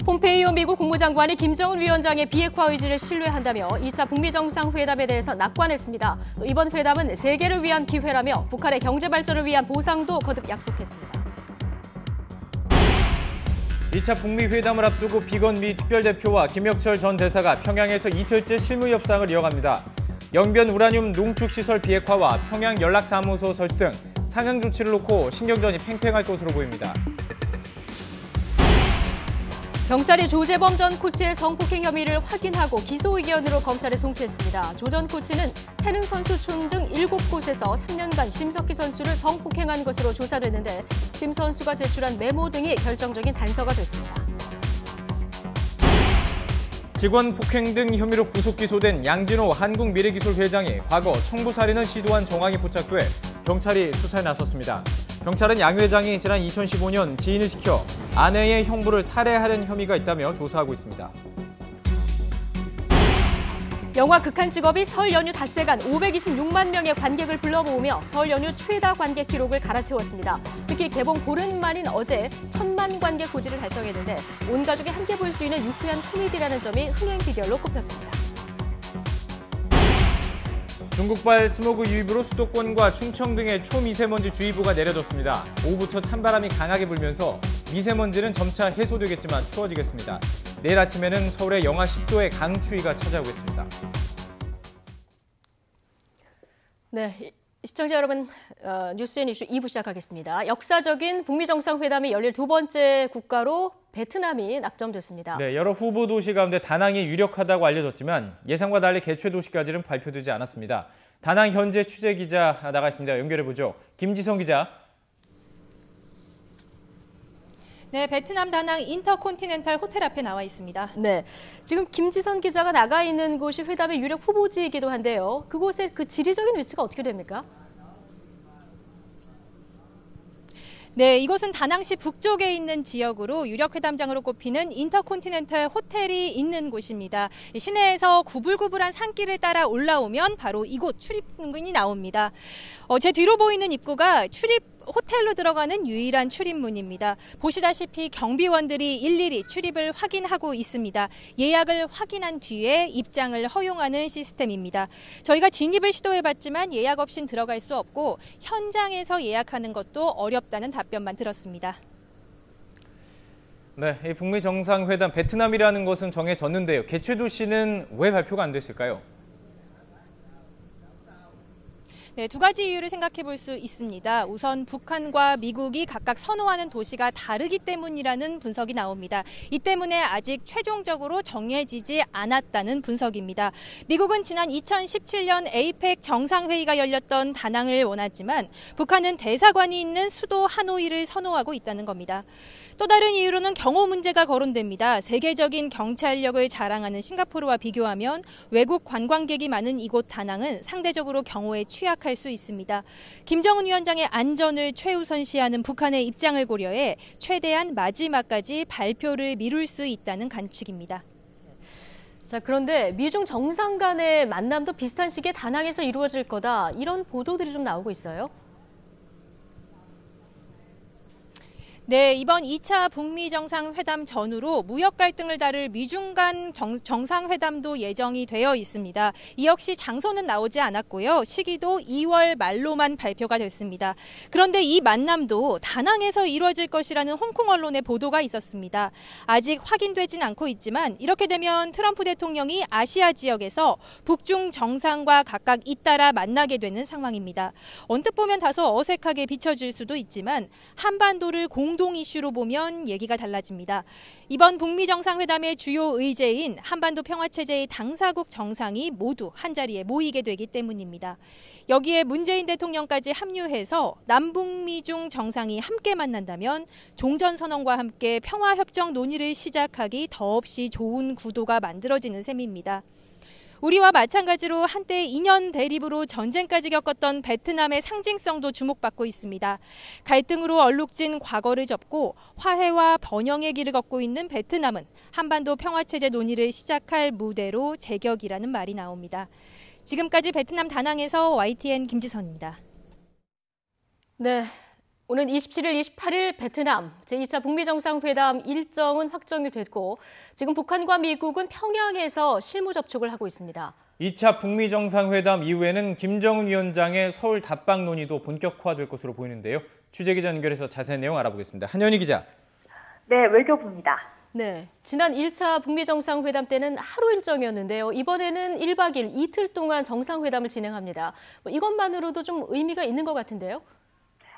폼페이오 미국 국무장관이 김정은 위원장의 비핵화 의지를 신뢰한다며 2차 북미 정상회담에 대해서 낙관했습니다. 또 이번 회담은 세계를 위한 기회라며 북한의 경제 발전을 위한 보상도 거듭 약속했습니다. 2차 북미 회담을 앞두고 비건 미 특별대표와 김혁철 전 대사가 평양에서 이틀째 실무 협상을 이어갑니다. 영변 우라늄 농축시설 비핵화와 평양 연락사무소 설치 등 상응 조치를 놓고 신경전이 팽팽할 것으로 보입니다. 경찰이 조재범 전 코치의 성폭행 혐의를 확인하고 기소 의견으로 검찰에 송치했습니다. 조 전 코치는 태릉 선수촌 등 7곳에서 3년간 심석희 선수를 성폭행한 것으로 조사됐는데 심 선수가 제출한 메모 등이 결정적인 단서가 됐습니다. 직원 폭행 등 혐의로 구속 기소된 양진호 한국미래기술 회장이 과거 청부살인을 시도한 정황이 포착돼 경찰이 수사에 나섰습니다. 경찰은 양 회장이 지난 2015년 지인을 시켜 아내의 형부를 살해하려는 혐의가 있다며 조사하고 있습니다. 영화 극한 직업이 설 연휴 닷새간 526만 명의 관객을 불러 모으며 설 연휴 최다 관객 기록을 갈아치웠습니다. 특히 개봉 보름 만인 어제 1000만 관객 고지를 달성했는데 온 가족이 함께 볼 수 있는 유쾌한 코미디라는 점이 흥행 비결로 꼽혔습니다. 중국발 스모그 유입으로 수도권과 충청 등의 초미세먼지 주의보가 내려졌습니다. 오후부터 찬바람이 강하게 불면서 미세먼지는 점차 해소되겠지만 추워지겠습니다. 내일 아침에는 서울에 영하 10도의 강추위가 찾아오겠습니다. 네, 시청자 여러분, 뉴스앤 이슈 2부 시작하겠습니다. 역사적인 북미 정상회담이 열릴 두 번째 국가로 베트남이 낙점됐습니다. 네, 여러 후보 도시 가운데 다낭이 유력하다고 알려졌지만 예상과 달리 개최 도시까지는 발표되지 않았습니다. 다낭 현재 취재 기자 나가 있습니다. 연결해보죠. 김지성 기자. 네, 베트남 다낭 인터콘티넨탈 호텔 앞에 나와 있습니다. 네, 지금 김지선 기자가 나가 있는 곳이 회담의 유력 후보지이기도 한데요. 그곳의 그 지리적인 위치가 어떻게 됩니까? 네, 이곳은 다낭시 북쪽에 있는 지역으로 유력 회담장으로 꼽히는 인터콘티넨탈 호텔이 있는 곳입니다. 시내에서 구불구불한 산길을 따라 올라오면 바로 이곳 출입문이 나옵니다. 제 뒤로 보이는 입구가 호텔로 들어가는 유일한 출입문입니다. 보시다시피 경비원들이 일일이 출입을 확인하고 있습니다. 예약을 확인한 뒤에 입장을 허용하는 시스템입니다. 저희가 진입을 시도해봤지만 예약 없인 들어갈 수 없고 현장에서 예약하는 것도 어렵다는 답변만 들었습니다. 네, 이 북미 정상회담 베트남이라는 것은 정해졌는데요. 개최 도시는 왜 발표가 안 됐을까요? 네, 두 가지 이유를 생각해 볼 수 있습니다. 우선 북한과 미국이 각각 선호하는 도시가 다르기 때문이라는 분석이 나옵니다. 이 때문에 아직 최종적으로 정해지지 않았다는 분석입니다. 미국은 지난 2017년 에이펙 정상회의가 열렸던 다낭을 원하지만 북한은 대사관이 있는 수도 하노이를 선호하고 있다는 겁니다. 또 다른 이유로는 경호 문제가 거론됩니다. 세계적인 경찰력을 자랑하는 싱가포르와 비교하면 외국 관광객이 많은 이곳 다낭은 상대적으로 경호에 취약할 수 있습니다. 김정은 위원장의 안전을 최우선시하는 북한의 입장을 고려해 최대한 마지막까지 발표를 미룰 수 있다는 관측입니다. 자, 그런데 미중 정상 간의 만남도 비슷한 시기에 다낭에서 이루어질 거다. 이런 보도들이 좀 나오고 있어요. 네, 이번 2차 북미 정상회담 전후로 무역 갈등을 다룰 미중 간 정상회담도 예정이 되어 있습니다. 이 역시 장소는 나오지 않았고요. 시기도 2월 말로만 발표가 됐습니다. 그런데 이 만남도 다낭에서 이루어질 것이라는 홍콩 언론의 보도가 있었습니다. 아직 확인되진 않고 있지만 이렇게 되면 트럼프 대통령이 아시아 지역에서 북중 정상과 각각 잇따라 만나게 되는 상황입니다. 언뜻 보면 다소 어색하게 비춰질 수도 있지만 한반도를 공동 이슈로 보면 얘기가 달라집니다. 이번 북미 정상회담의 주요 의제인 한반도 평화체제의 당사국 정상이 모두 한자리에 모이게 되기 때문입니다. 여기에 문재인 대통령까지 합류해서 남북미중 정상이 함께 만난다면 종전선언과 함께 평화협정 논의를 시작하기 더없이 좋은 구도가 만들어지는 셈입니다. 우리와 마찬가지로 한때 2년 대립으로 전쟁까지 겪었던 베트남의 상징성도 주목받고 있습니다. 갈등으로 얼룩진 과거를 접고 화해와 번영의 길을 걷고 있는 베트남은 한반도 평화체제 논의를 시작할 무대로 제격이라는 말이 나옵니다. 지금까지 베트남 다낭에서 YTN 김지선입니다. 네. 오는 27일, 28일 베트남 제2차 북미 정상회담 일정은 확정이 됐고 지금 북한과 미국은 평양에서 실무 접촉을 하고 있습니다. 2차 북미 정상회담 이후에는 김정은 위원장의 서울 답방 논의도 본격화될 것으로 보이는데요. 취재기자 연결해서 자세한 내용 알아보겠습니다. 한현희 기자. 네, 외교부입니다. 네, 지난 1차 북미 정상회담 때는 하루 일정이었는데요. 이번에는 1박 2일 이틀 동안 정상회담을 진행합니다. 이것만으로도 좀 의미가 있는 것 같은데요.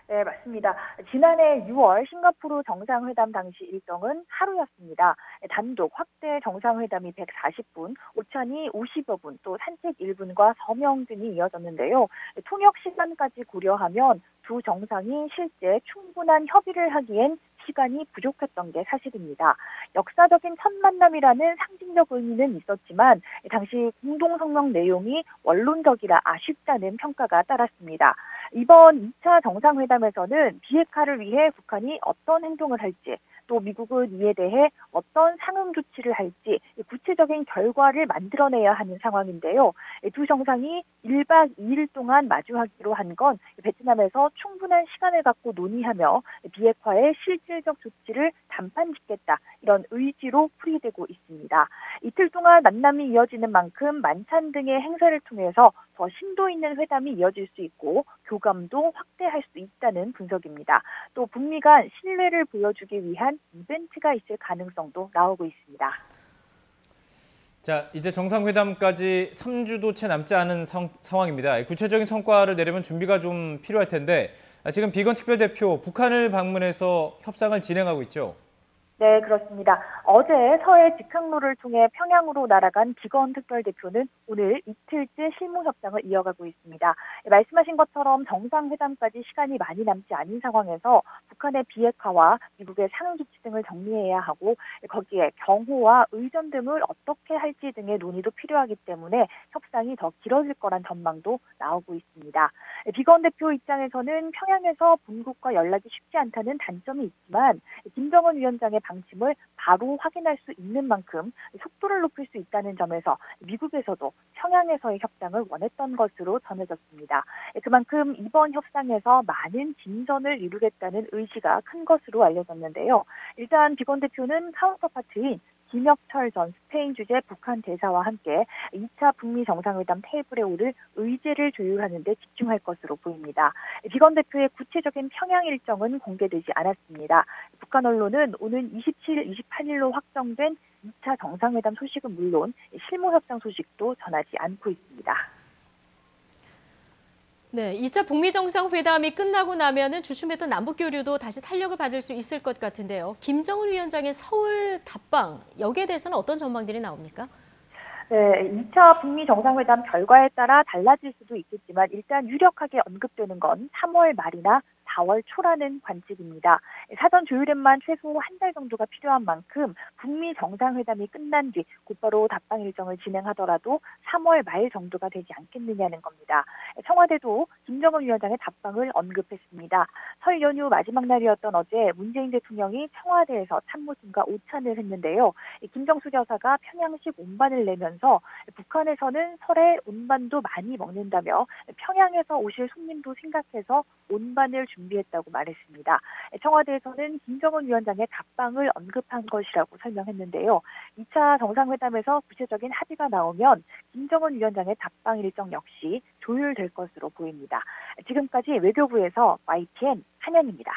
네, 맞습니다. 지난해 6월 싱가포르 정상회담 당시 일정은 하루였습니다. 단독 확대 정상회담이 140분, 오찬이 50여 분, 또 산책 1분과 서명 등이 이어졌는데요. 통역 시간까지 고려하면 두 정상이 실제 충분한 협의를 하기엔 시간이 부족했던 게 사실입니다. 역사적인 첫 만남이라는 상징적 의미는 있었지만 당시 공동성명 내용이 원론적이라 아쉽다는 평가가 따랐습니다. 이번 2차 정상회담에서는 비핵화를 위해 북한이 어떤 행동을 할지 또 미국은 이에 대해 어떤 상응 조치를 할지 구체적인 결과를 만들어내야 하는 상황인데요. 두 정상이 1박 2일 동안 마주하기로 한 건 베트남에서 충분한 시간을 갖고 논의하며 비핵화의 실질적 조치를 단판 짓겠다 이런 의지로 풀이되고 있습니다. 이틀 동안 만남이 이어지는 만큼 만찬 등의 행사를 통해서 더 심도 있는 회담이 이어질 수 있고 교감도 확대할 수 있다는 분석입니다. 또 북미 간 신뢰를 보여주기 위한 이벤트가 있을 가능성도 나오고 있습니다. 자, 이제 정상회담까지 3주도 채 남지 않은 상황입니다. 구체적인 성과를 내려면 준비가 좀 필요할 텐데 지금 비건 특별대표 북한을 방문해서 협상을 진행하고 있죠. 네, 그렇습니다. 어제 서해 직항로를 통해 평양으로 날아간 비건 특별대표는 오늘 이틀째 실무 협상을 이어가고 있습니다. 말씀하신 것처럼 정상회담까지 시간이 많이 남지 않은 상황에서 북한의 비핵화와 미국의 상응 조치 등을 정리해야 하고 거기에 경호와 의전 등을 어떻게 할지 등의 논의도 필요하기 때문에 협상이 더 길어질 거란 전망도 나오고 있습니다. 비건 대표 입장에서는 평양에서 본국과 연락이 쉽지 않다는 단점이 있지만 김정은 위원장의 방침을 바로 확인할 수 있는 만큼 속도를 높일 수 있다는 점에서 미국에서도 평양에서의 협상을 원했던 것으로 전해졌습니다. 그만큼 이번 협상에서 많은 진전을 이루겠다는 의지가 큰 것으로 알려졌는데요. 일단 비건 대표는 카운터파트인 김혁철 전 스페인 주재 북한 대사와 함께 2차 북미 정상회담 테이블에 오를 의제를 조율하는 데 집중할 것으로 보입니다. 비건 대표의 구체적인 평양 일정은 공개되지 않았습니다. 북한 언론은 오는 27일, 28일로 확정된 2차 정상회담 소식은 물론 실무 협상 소식도 전하지 않고 있습니다. 네, 2차 북미 정상회담이 끝나고 나면은 주춤했던 남북 교류도 다시 탄력을 받을 수 있을 것 같은데요. 김정은 위원장의 서울 답방, 여기에 대해서는 어떤 전망들이 나옵니까? 네, 2차 북미 정상회담 결과에 따라 달라질 수도 있겠지만 일단 유력하게 언급되는 건 3월 말이나 4월 초라는 관측입니다. 사전 조율에만 최소 한 달 정도가 필요한 만큼 북미 정상회담이 끝난 뒤 곧바로 답방 일정을 진행하더라도 3월 말 정도가 되지 않겠느냐는 겁니다. 청와대도 김정은 위원장의 답방을 언급했습니다. 설 연휴 마지막 날이었던 어제 문재인 대통령이 청와대에서 참모진과 오찬을 했는데요. 김정수 여사가 평양식 온반을 내면서 북한에서는 설에 온반도 많이 먹는다며 평양에서 오실 손님도 생각해서 온반을 준비했다고 말했습니다. 청와대에서는 김정은 위원장의 답방을 언급한 것이라고 설명했는데요. 2차 정상회담에서 구체적인 합의가 나오면 김정은 위원장의 답방 일정 역시 조율될 것으로 보입니다. 지금까지 외교부에서 YTN 한현입니다.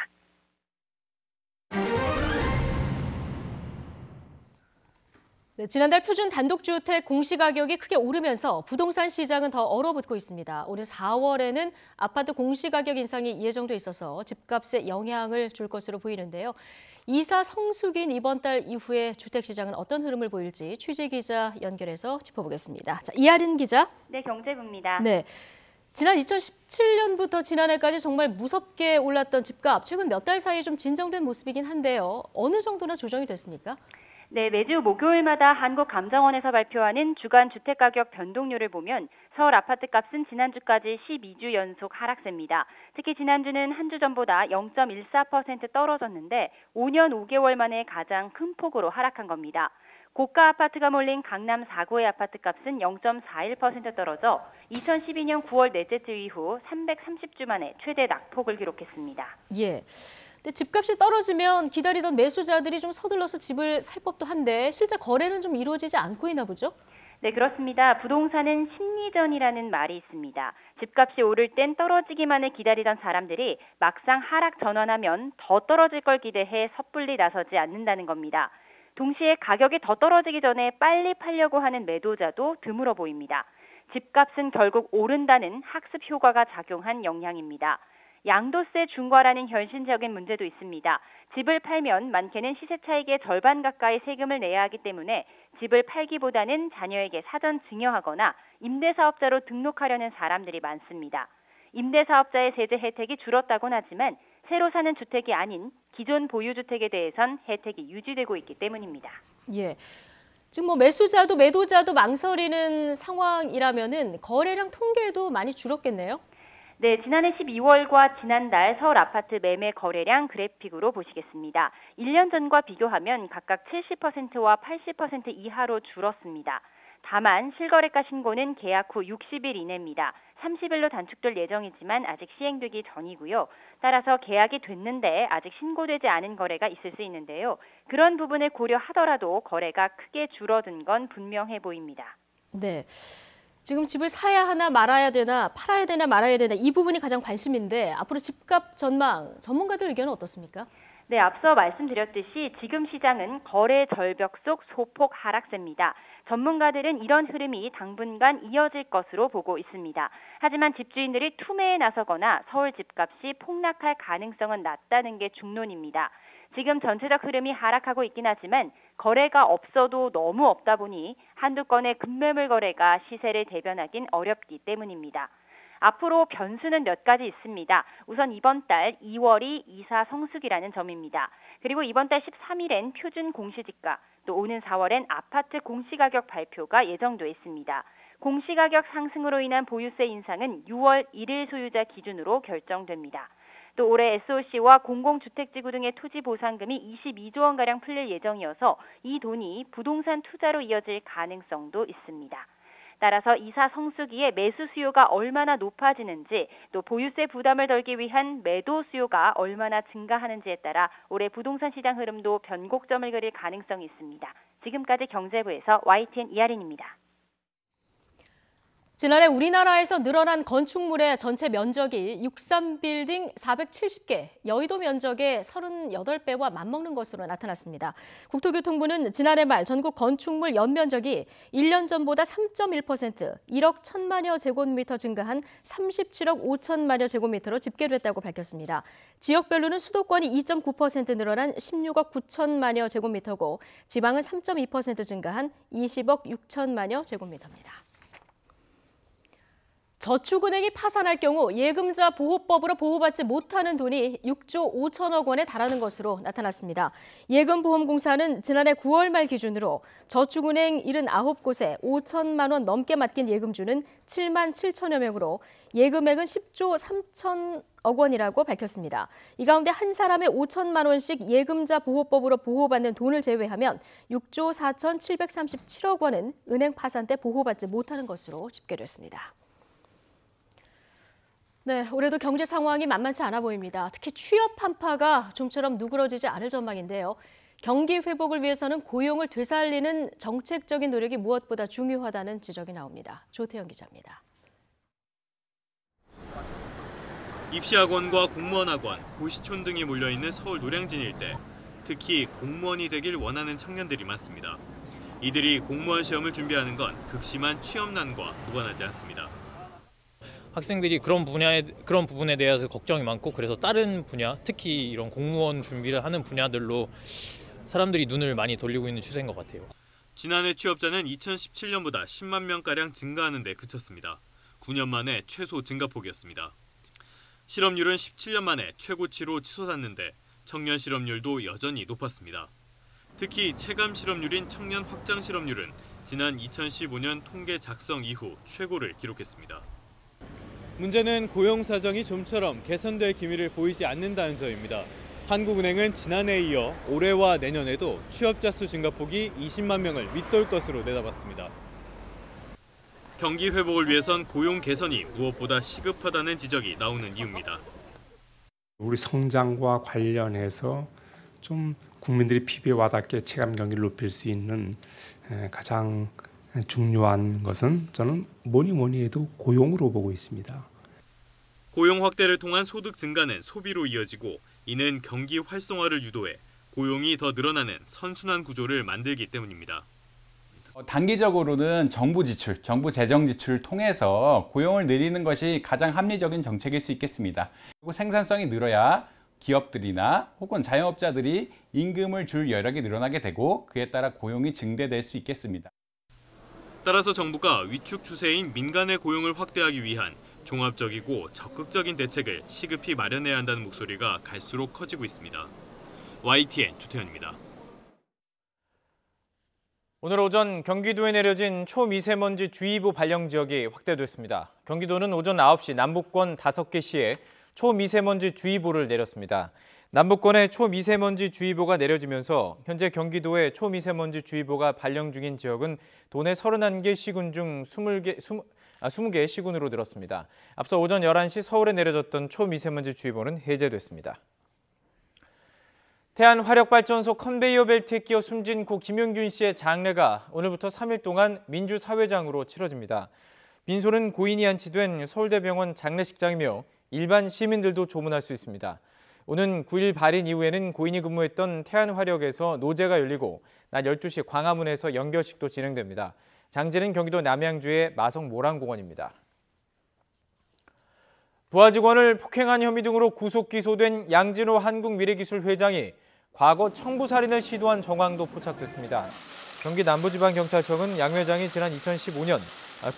네, 지난달 표준 단독주택 공시가격이 크게 오르면서 부동산 시장은 더 얼어붙고 있습니다. 올해 4월에는 아파트 공시가격 인상이 예정돼 있어서 집값에 영향을 줄 것으로 보이는데요. 이사 성수기인 이번 달 이후에 주택시장은 어떤 흐름을 보일지 취재기자 연결해서 짚어보겠습니다. 자, 이하린 기자. 네, 경제부입니다. 네. 지난 2017년부터 지난해까지 정말 무섭게 올랐던 집값, 최근 몇 달 사이에 좀 진정된 모습이긴 한데요. 어느 정도나 조정이 됐습니까? 네, 매주 목요일마다 한국감정원에서 발표하는 주간 주택가격 변동률을 보면 서울 아파트값은 지난주까지 12주 연속 하락세입니다. 특히 지난주는 한 주 전보다 0.14% 떨어졌는데 5년 5개월 만에 가장 큰 폭으로 하락한 겁니다. 고가 아파트가 몰린 강남 4구의 아파트값은 0.41% 떨어져 2012년 9월 넷째 주 이후 330주 만에 최대 낙폭을 기록했습니다. 예. 근데 집값이 떨어지면 기다리던 매수자들이 좀 서둘러서 집을 살 법도 한데 실제 거래는 좀 이루어지지 않고 있나 보죠? 네, 그렇습니다. 부동산은 심리전이라는 말이 있습니다. 집값이 오를 땐 떨어지기만을 기다리던 사람들이 막상 하락 전환하면 더 떨어질 걸 기대해 섣불리 나서지 않는다는 겁니다. 동시에 가격이 더 떨어지기 전에 빨리 팔려고 하는 매도자도 드물어 보입니다. 집값은 결국 오른다는 학습 효과가 작용한 영향입니다. 양도세 중과라는 현실적인 문제도 있습니다. 집을 팔면 많게는 시세 차익의 절반 가까이 세금을 내야 하기 때문에 집을 팔기보다는 자녀에게 사전 증여하거나 임대사업자로 등록하려는 사람들이 많습니다. 임대사업자의 세제 혜택이 줄었다고는 하지만 새로 사는 주택이 아닌 기존 보유주택에 대해선 혜택이 유지되고 있기 때문입니다. 예. 지금 매수자도 매도자도 망설이는 상황이라면은 거래량 통계도 많이 줄었겠네요. 네, 지난해 12월과 지난달 서울 아파트 매매 거래량 그래픽으로 보시겠습니다. 1년 전과 비교하면 각각 70%와 80% 이하로 줄었습니다. 다만 실거래가 신고는 계약 후 60일 이내입니다. 30일로 단축될 예정이지만 아직 시행되기 전이고요. 따라서 계약이 됐는데 아직 신고되지 않은 거래가 있을 수 있는데요. 그런 부분을 고려하더라도 거래가 크게 줄어든 건 분명해 보입니다. 네. 지금 집을 사야 하나 말아야 되나, 팔아야 되나 말아야 되나 이 부분이 가장 관심인데 앞으로 집값 전망, 전문가들 의견은 어떻습니까? 네, 앞서 말씀드렸듯이 지금 시장은 거래 절벽 속 소폭 하락세입니다. 전문가들은 이런 흐름이 당분간 이어질 것으로 보고 있습니다. 하지만 집주인들이 투매에 나서거나 서울 집값이 폭락할 가능성은 낮다는 게 중론입니다. 지금 전체적 흐름이 하락하고 있긴 하지만 거래가 없어도 너무 없다 보니 한두 건의 급매물 거래가 시세를 대변하긴 어렵기 때문입니다. 앞으로 변수는 몇 가지 있습니다. 우선 이번 달 2월이 이사 성수기라는 점입니다. 그리고 이번 달 13일엔 표준 공시지가, 또 오는 4월엔 아파트 공시가격 발표가 예정돼 있습니다. 공시가격 상승으로 인한 보유세 인상은 6월 1일 소유자 기준으로 결정됩니다. 또 올해 SOC와 공공주택지구 등의 토지 보상금이 22조 원가량 풀릴 예정이어서 이 돈이 부동산 투자로 이어질 가능성도 있습니다. 따라서 이사 성수기에 매수 수요가 얼마나 높아지는지, 또 보유세 부담을 덜기 위한 매도 수요가 얼마나 증가하는지에 따라 올해 부동산 시장 흐름도 변곡점을 그릴 가능성이 있습니다. 지금까지 경제부에서 YTN 이하린입니다. 지난해 우리나라에서 늘어난 건축물의 전체 면적이 63빌딩 470개, 여의도 면적의 38배와 맞먹는 것으로 나타났습니다. 국토교통부는 지난해 말 전국 건축물 연면적이 1년 전보다 3.1%, 1억 1천만여 제곱미터 증가한 37억 5천만여 제곱미터로 집계됐다고 밝혔습니다. 지역별로는 수도권이 2.9% 늘어난 16억 9천만여 제곱미터고 지방은 3.2% 증가한 20억 6천만여 제곱미터입니다. 저축은행이 파산할 경우 예금자 보호법으로 보호받지 못하는 돈이 6조 5천억 원에 달하는 것으로 나타났습니다. 예금보험공사는 지난해 9월 말 기준으로 저축은행 79곳에 5천만 원 넘게 맡긴 예금주는 7만 7천여 명으로 예금액은 10조 3천억 원이라고 밝혔습니다. 이 가운데 한 사람의 5천만 원씩 예금자 보호법으로 보호받는 돈을 제외하면 6조 4,737억 원은 은행 파산 때 보호받지 못하는 것으로 집계됐습니다. 네, 올해도 경제 상황이 만만치 않아 보입니다. 특히 취업 한파가 좀처럼 누그러지지 않을 전망인데요. 경기 회복을 위해서는 고용을 되살리는 정책적인 노력이 무엇보다 중요하다는 지적이 나옵니다. 조태영 기자입니다. 입시학원과 공무원학원, 고시촌 등이 몰려있는 서울 노량진 일대. 특히 공무원이 되길 원하는 청년들이 많습니다. 이들이 공무원 시험을 준비하는 건 극심한 취업난과 무관하지 않습니다. 학생들이 그런 부분에 대해서 걱정이 많고 그래서 다른 분야, 특히 이런 공무원 준비를 하는 분야들로 사람들이 눈을 많이 돌리고 있는 추세인 것 같아요. 지난해 취업자는 2017년보다 10만 명가량 증가하는 데 그쳤습니다. 9년 만에 최소 증가폭이었습니다. 실업률은 17년 만에 최고치로 치솟았는데 청년 실업률도 여전히 높았습니다. 특히 체감 실업률인 청년 확장 실업률은 지난 2015년 통계 작성 이후 최고를 기록했습니다. 문제는 고용 사정이 좀처럼 개선될 기미를 보이지 않는다는 점입니다. 한국은행은 지난해에 이어 올해와 내년에도 취업자 수 증가폭이 20만 명을 밑돌 것으로 내다봤습니다. 경기 회복을 위해선 고용 개선이 무엇보다 시급하다는 지적이 나오는 이유입니다. 우리 성장과 관련해서 좀 국민들이 피부에 와닿게 체감 경기를 높일 수 있는 가장 중요한 것은 저는 뭐니 해도 고용으로 보고 있습니다. 고용 확대를 통한 소득 증가는 소비로 이어지고 이는 경기 활성화를 유도해 고용이 더 늘어나는 선순환 구조를 만들기 때문입니다. 단기적으로는 정부 지출, 정부 재정 지출을 통해서 고용을 늘리는 것이 가장 합리적인 정책일 수 있겠습니다. 그리고 생산성이 늘어야 기업들이나 혹은 자영업자들이 임금을 줄 여력이 늘어나게 되고 그에 따라 고용이 증대될 수 있겠습니다. 따라서 정부가 위축 추세인 민간의 고용을 확대하기 위한 종합적이고 적극적인 대책을 시급히 마련해야 한다는 목소리가 갈수록 커지고 있습니다. YTN 조태현입니다. 오늘 오전 경기도에 내려진 초미세먼지 주의보 발령 지역이 확대됐습니다. 경기도는 오전 9시 남북권 5개 시에 초미세먼지 주의보를 내렸습니다. 남북권에 초미세먼지 주의보가 내려지면서 현재 경기도에 초미세먼지 주의보가 발령 중인 지역은 도내 31개 시군 중 20개 시군으로 늘었습니다. 앞서 오전 11시 서울에 내려졌던 초미세먼지 주의보는 해제됐습니다. 태안화력발전소 컨베이어 벨트에 끼어 숨진 고 김용균 씨의 장례가 오늘부터 3일 동안 민주사회장으로 치러집니다. 빈소는 고인이 안치된 서울대병원 장례식장이며 일반 시민들도 조문할 수 있습니다. 오는 9일 발인 이후에는 고인이 근무했던 태안화력에서 노제가 열리고 낮 12시 광화문에서 연결식도 진행됩니다. 장제는 경기도 남양주의 마성모란공원입니다. 부하 직원을 폭행한 혐의 등으로 구속 기소된 양진호 한국미래기술 회장이 과거 청부살인을 시도한 정황도 포착됐습니다. 경기 남부지방경찰청은 양 회장이 지난 2015년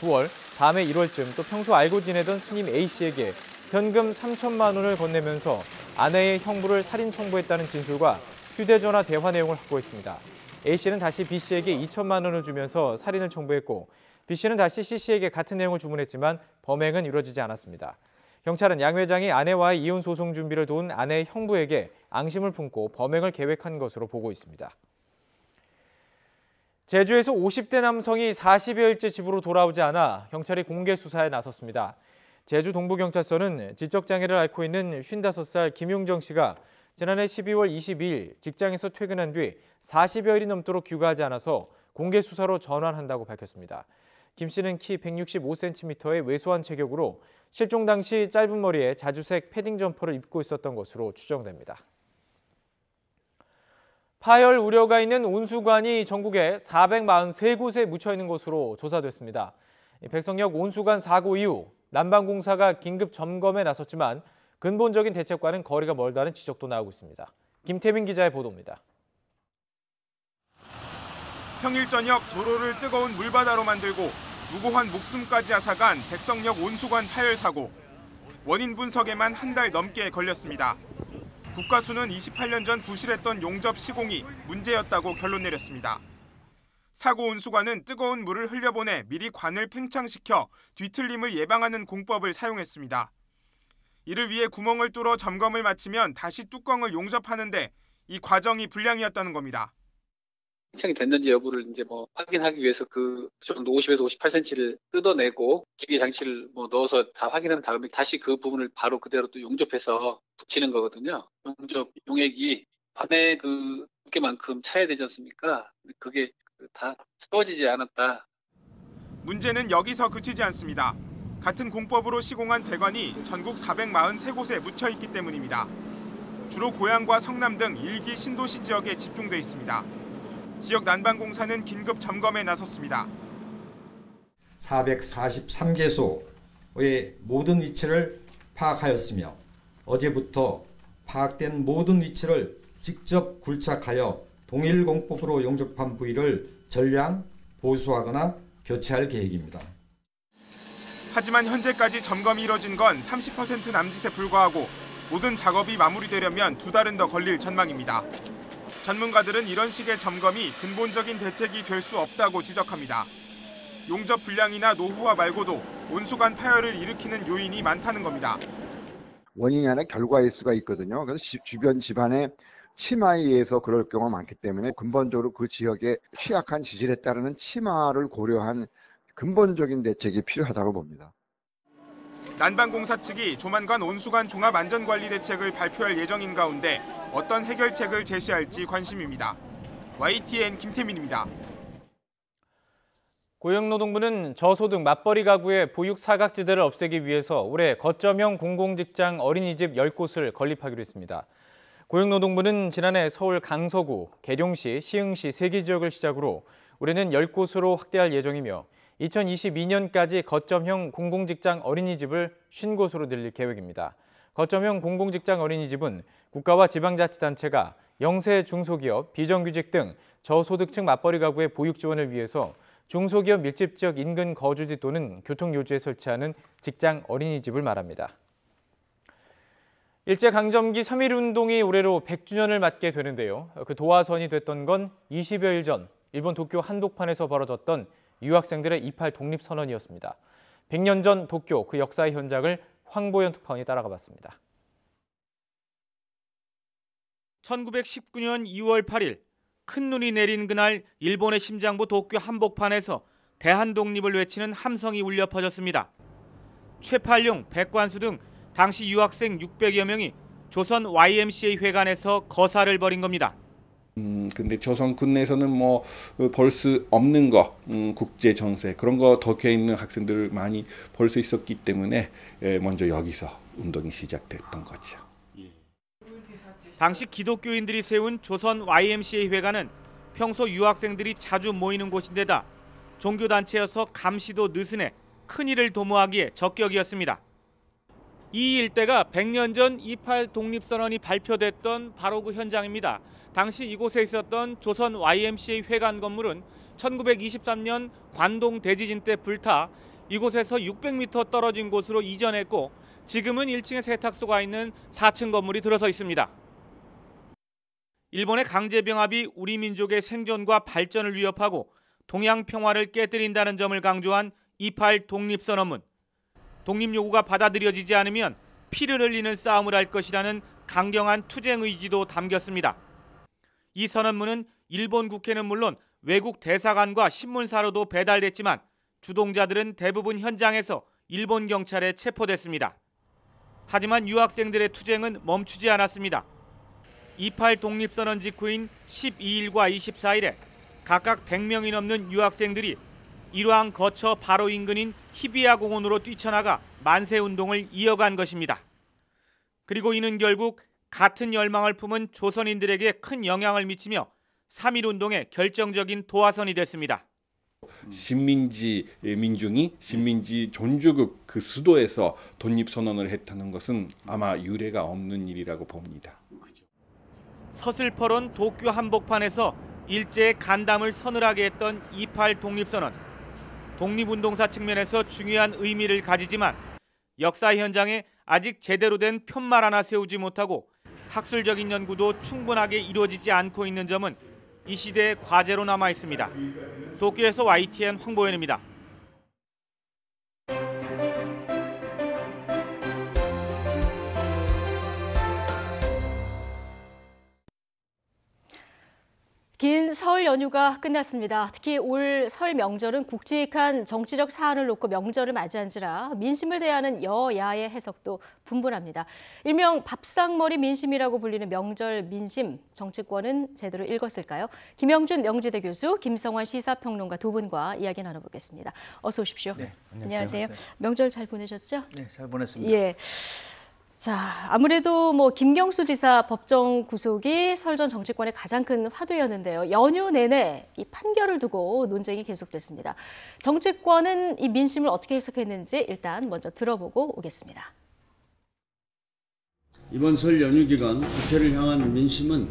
9월, 다음해 1월쯤 또 평소 알고 지내던 스님 A씨에게 현금 3천만 원을 건네면서 아내의 형부를 살인 청부했다는 진술과 휴대전화 대화 내용을 확보했습니다. A씨는 다시 B씨에게 2천만 원을 주면서 살인을 청부했고 B씨는 다시 C씨에게 같은 내용을 주문했지만 범행은 이루어지지 않았습니다. 경찰은 양 회장이 아내와의 이혼 소송 준비를 도운 아내의 형부에게 앙심을 품고 범행을 계획한 것으로 보고 있습니다. 제주에서 50대 남성이 40여일째 집으로 돌아오지 않아 경찰이 공개 수사에 나섰습니다. 제주 동부경찰서는 지적장애를 앓고 있는 55살 김용정 씨가 지난해 12월 22일 직장에서 퇴근한 뒤 40여일이 넘도록 귀가하지 않아서 공개 수사로 전환한다고 밝혔습니다. 김 씨는 키 165cm의 왜소한 체격으로 실종 당시 짧은 머리에 자주색 패딩 점퍼를 입고 있었던 것으로 추정됩니다. 파열 우려가 있는 온수관이 전국에 443곳에 묻혀 있는 것으로 조사됐습니다. 백석역 온수관 사고 이후 난방공사가 긴급 점검에 나섰지만 근본적인 대책과는 거리가 멀다는 지적도 나오고 있습니다. 김태민 기자의 보도입니다. 평일 저녁 도로를 뜨거운 물바다로 만들고 무고한 목숨까지 앗아간 백석역 온수관 파열 사고. 원인 분석에만 한 달 넘게 걸렸습니다. 국가수는 28년 전 부실했던 용접 시공이 문제였다고 결론 내렸습니다. 사고 온수관은 뜨거운 물을 흘려보내 미리 관을 팽창시켜 뒤틀림을 예방하는 공법을 사용했습니다. 이를 위해 구멍을 뚫어 점검을 마치면 다시 뚜껑을 용접하는데 이 과정이 불량이었다는 겁니다. 팽창이 됐는지 여부를 이제 확인하기 위해서 그 정도 50에서 58cm를 뜯어내고 기계 장치를 넣어서 다 확인한 다음에 다시 그 부분을 바로 그대로 또 용접해서 붙이는 거거든요. 용접 용액이 반의 그 두께만큼 차야 되지 않습니까? 그게 다 채워지지 않았다. 문제는 여기서 그치지 않습니다. 같은 공법으로 시공한 배관이 전국 443곳에 묻혀 있기 때문입니다. 주로 고양과 성남 등 일기 신도시 지역에 집중돼 있습니다. 지역 난방공사는 긴급 점검에 나섰습니다. 443개소의 모든 위치를 파악하였으며 어제부터 파악된 모든 위치를 직접 굴착하여 동일 공법으로 용접한 부위를 전량 보수하거나 교체할 계획입니다. 하지만 현재까지 점검이 이뤄진 건 30% 남짓에 불과하고 모든 작업이 마무리되려면 2달은 더 걸릴 전망입니다. 전문가들은 이런 식의 점검이 근본적인 대책이 될 수 없다고 지적합니다. 용접 불량이나 노후화 말고도 온수관 파열을 일으키는 요인이 많다는 겁니다. 원인이 아니라 결과일 수가 있거든요. 그래서 주변 집안의 치마에 의해서 그럴 경우가 많기 때문에 근본적으로 그 지역의 취약한 지질에 따르는 치마를 고려한 근본적인 대책이 필요하다고 봅니다. 난방공사 측이 조만간 온수관 종합안전관리 대책을 발표할 예정인 가운데 어떤 해결책을 제시할지 관심입니다. YTN 김태민입니다. 고용노동부는 저소득 맞벌이 가구의 보육 사각지대를 없애기 위해서 올해 거점형 공공직장 어린이집 10곳을 건립하기로 했습니다. 고용노동부는 지난해 서울 강서구, 계룡시, 시흥시 3개 지역을 시작으로 올해는 10곳으로 확대할 예정이며 2022년까지 거점형 공공직장 어린이집을 50곳으로 늘릴 계획입니다. 거점형 공공직장 어린이집은 국가와 지방자치단체가 영세 중소기업, 비정규직 등 저소득층 맞벌이 가구의 보육 지원을 위해서 중소기업 밀집 지역 인근 거주지 또는 교통요지에 설치하는 직장 어린이집을 말합니다. 일제강점기 3.1운동이 올해로 100주년을 맞게 되는데요. 그 도화선이 됐던 건 20여일 전 일본 도쿄 한복판에서 벌어졌던 유학생들의 28 독립선언이었습니다. 100년 전 도쿄 그 역사의 현장을 황보연 특파원이 따라가 봤습니다. 1919년 2월 8일 큰 눈이 내린 그날 일본의 심장부 도쿄 한복판에서 대한독립을 외치는 함성이 울려 퍼졌습니다. 최팔룡, 백관수 등 당시 유학생 600여 명이 조선 YMCA 회관에서 거사를 벌인 겁니다. 근데 조선 군내에서는 뭐 볼 수 없는 거, 국제 정세 그런 거 적혀 있는 학생들을 많이 볼 수 있었기 때문에 먼저 여기서 운동이 시작됐던 거죠. 당시 기독교인들이 세운 조선 YMCA 회관은 평소 유학생들이 자주 모이는 곳인데다 종교단체여서 감시도 느슨해 큰일을 도모하기에 적격이었습니다. 이 일대가 100년 전 28 독립선언이 발표됐던 바로 그 현장입니다. 당시 이곳에 있었던 조선 YMCA 회관 건물은 1923년 관동 대지진 때 불타 이곳에서 600m 떨어진 곳으로 이전했고 지금은 1층에 세탁소가 있는 4층 건물이 들어서 있습니다. 일본의 강제병합이 우리 민족의 생존과 발전을 위협하고 동양 평화를 깨뜨린다는 점을 강조한 28 독립선언문. 독립 요구가 받아들여지지 않으면 피를 흘리는 싸움을 할 것이라는 강경한 투쟁 의지도 담겼습니다. 이 선언문은 일본 국회는 물론 외국 대사관과 신문사로도 배달됐지만 주동자들은 대부분 현장에서 일본 경찰에 체포됐습니다. 하지만 유학생들의 투쟁은 멈추지 않았습니다. 28 독립선언 직후인 12일과 24일에 각각 100명이 넘는 유학생들이 일왕 거처 바로 인근인 히비야 공원으로 뛰쳐나가 만세운동을 이어간 것입니다. 그리고 이는 결국 같은 열망을 품은 조선인들에게 큰 영향을 미치며 3.1운동의 결정적인 도화선이 됐습니다. 식민지 민중이 식민지 종주국 그 수도에서 독립선언을 했다는 것은 아마 유례가 없는 일이라고 봅니다. 서슬퍼런 도쿄 한복판에서 일제의 간담을 서늘하게 했던 28 독립선언. 독립운동사 측면에서 중요한 의미를 가지지만 역사 현장에 아직 제대로 된 편말 하나 세우지 못하고 학술적인 연구도 충분하게 이루어지지 않고 있는 점은 이 시대의 과제로 남아 있습니다. 도쿄에서 YTN 황보현입니다. 긴 설 연휴가 끝났습니다. 특히 올 설 명절은 굵직한 정치적 사안을 놓고 명절을 맞이한지라 민심을 대하는 여야의 해석도 분분합니다. 일명 밥상머리 민심이라고 불리는 명절 민심, 정치권은 제대로 읽었을까요? 김영준 명지대 교수, 김성환 시사평론가 두 분과 이야기 나눠보겠습니다. 어서 오십시오. 네, 안녕하세요. 명절 잘 보내셨죠? 네, 잘 보냈습니다. 예. 자, 아무래도 김경수 지사 법정 구속이 설 전 정치권의 가장 큰 화두였는데요. 연휴 내내 이 판결을 두고 논쟁이 계속됐습니다. 정치권은 이 민심을 어떻게 해석했는지 일단 먼저 들어보고 오겠습니다. 이번 설 연휴 기간 국회를 향한 민심은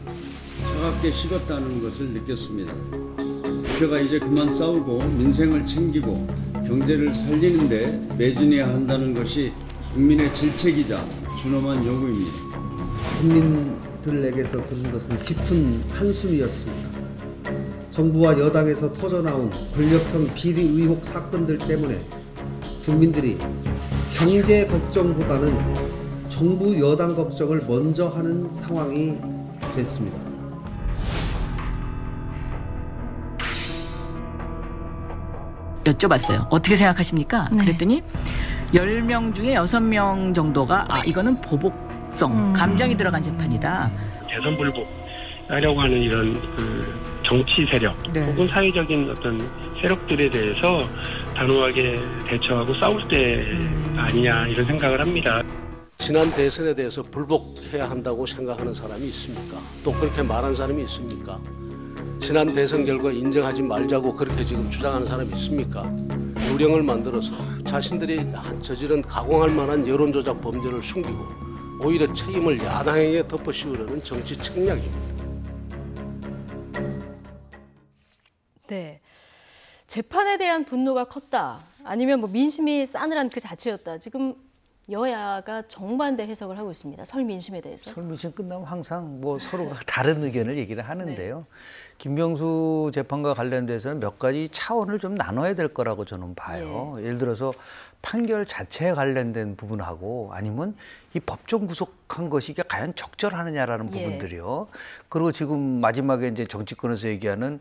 차갑게 식었다는 것을 느꼈습니다. 국회가 이제 그만 싸우고 민생을 챙기고 경제를 살리는데 매진해야 한다는 것이 국민의 질책이자 준엄한 요구입니다. 국민들에게서 들은 것은 깊은 한숨이었습니다. 정부와 여당에서 터져나온 권력형 비리 의혹 사건들 때문에 국민들이 경제 걱정보다는 정부 여당 걱정을 먼저 하는 상황이 됐습니다. 여쭤봤어요. 어떻게 생각하십니까? 그랬더니 10명 중에 6명 정도가 이거는 보복성, 감정이 들어간 재판이다. 대선 불복하려고 하는 이런 정치 세력 혹은 사회적인 어떤 세력들에 대해서 단호하게 대처하고 싸울 때 아니냐 이런 생각을 합니다. 지난 대선에 대해서 불복해야 한다고 생각하는 사람이 있습니까? 또 그렇게 말한 사람이 있습니까? 지난 대선 결과 인정하지 말자고 그렇게 지금 주장하는 사람이 있습니까? 요령을 만들어서 자신들이 저지른 가공할 만한 여론조작 범죄를 숨기고 오히려 책임을 야당에게 덮어씌우려는 정치 책략입니다. 네, 재판에 대한 분노가 컸다. 아니면 뭐 민심이 싸늘한 그 자체였다. 지금 여야가 정반대 해석을 하고 있습니다. 설 민심에 대해서. 설 민심 끝나면 항상 뭐 서로가 다른 의견을 얘기를 하는데요. 김경수 재판과 관련돼서는 몇 가지 차원을 좀 나눠야 될 거라고 저는 봐요. 예를 들어서 판결 자체에 관련된 부분하고 아니면 이 법정 구속한 것이 이게 과연 적절하느냐라는 부분들이요. 그리고 지금 마지막에 이제 정치권에서 얘기하는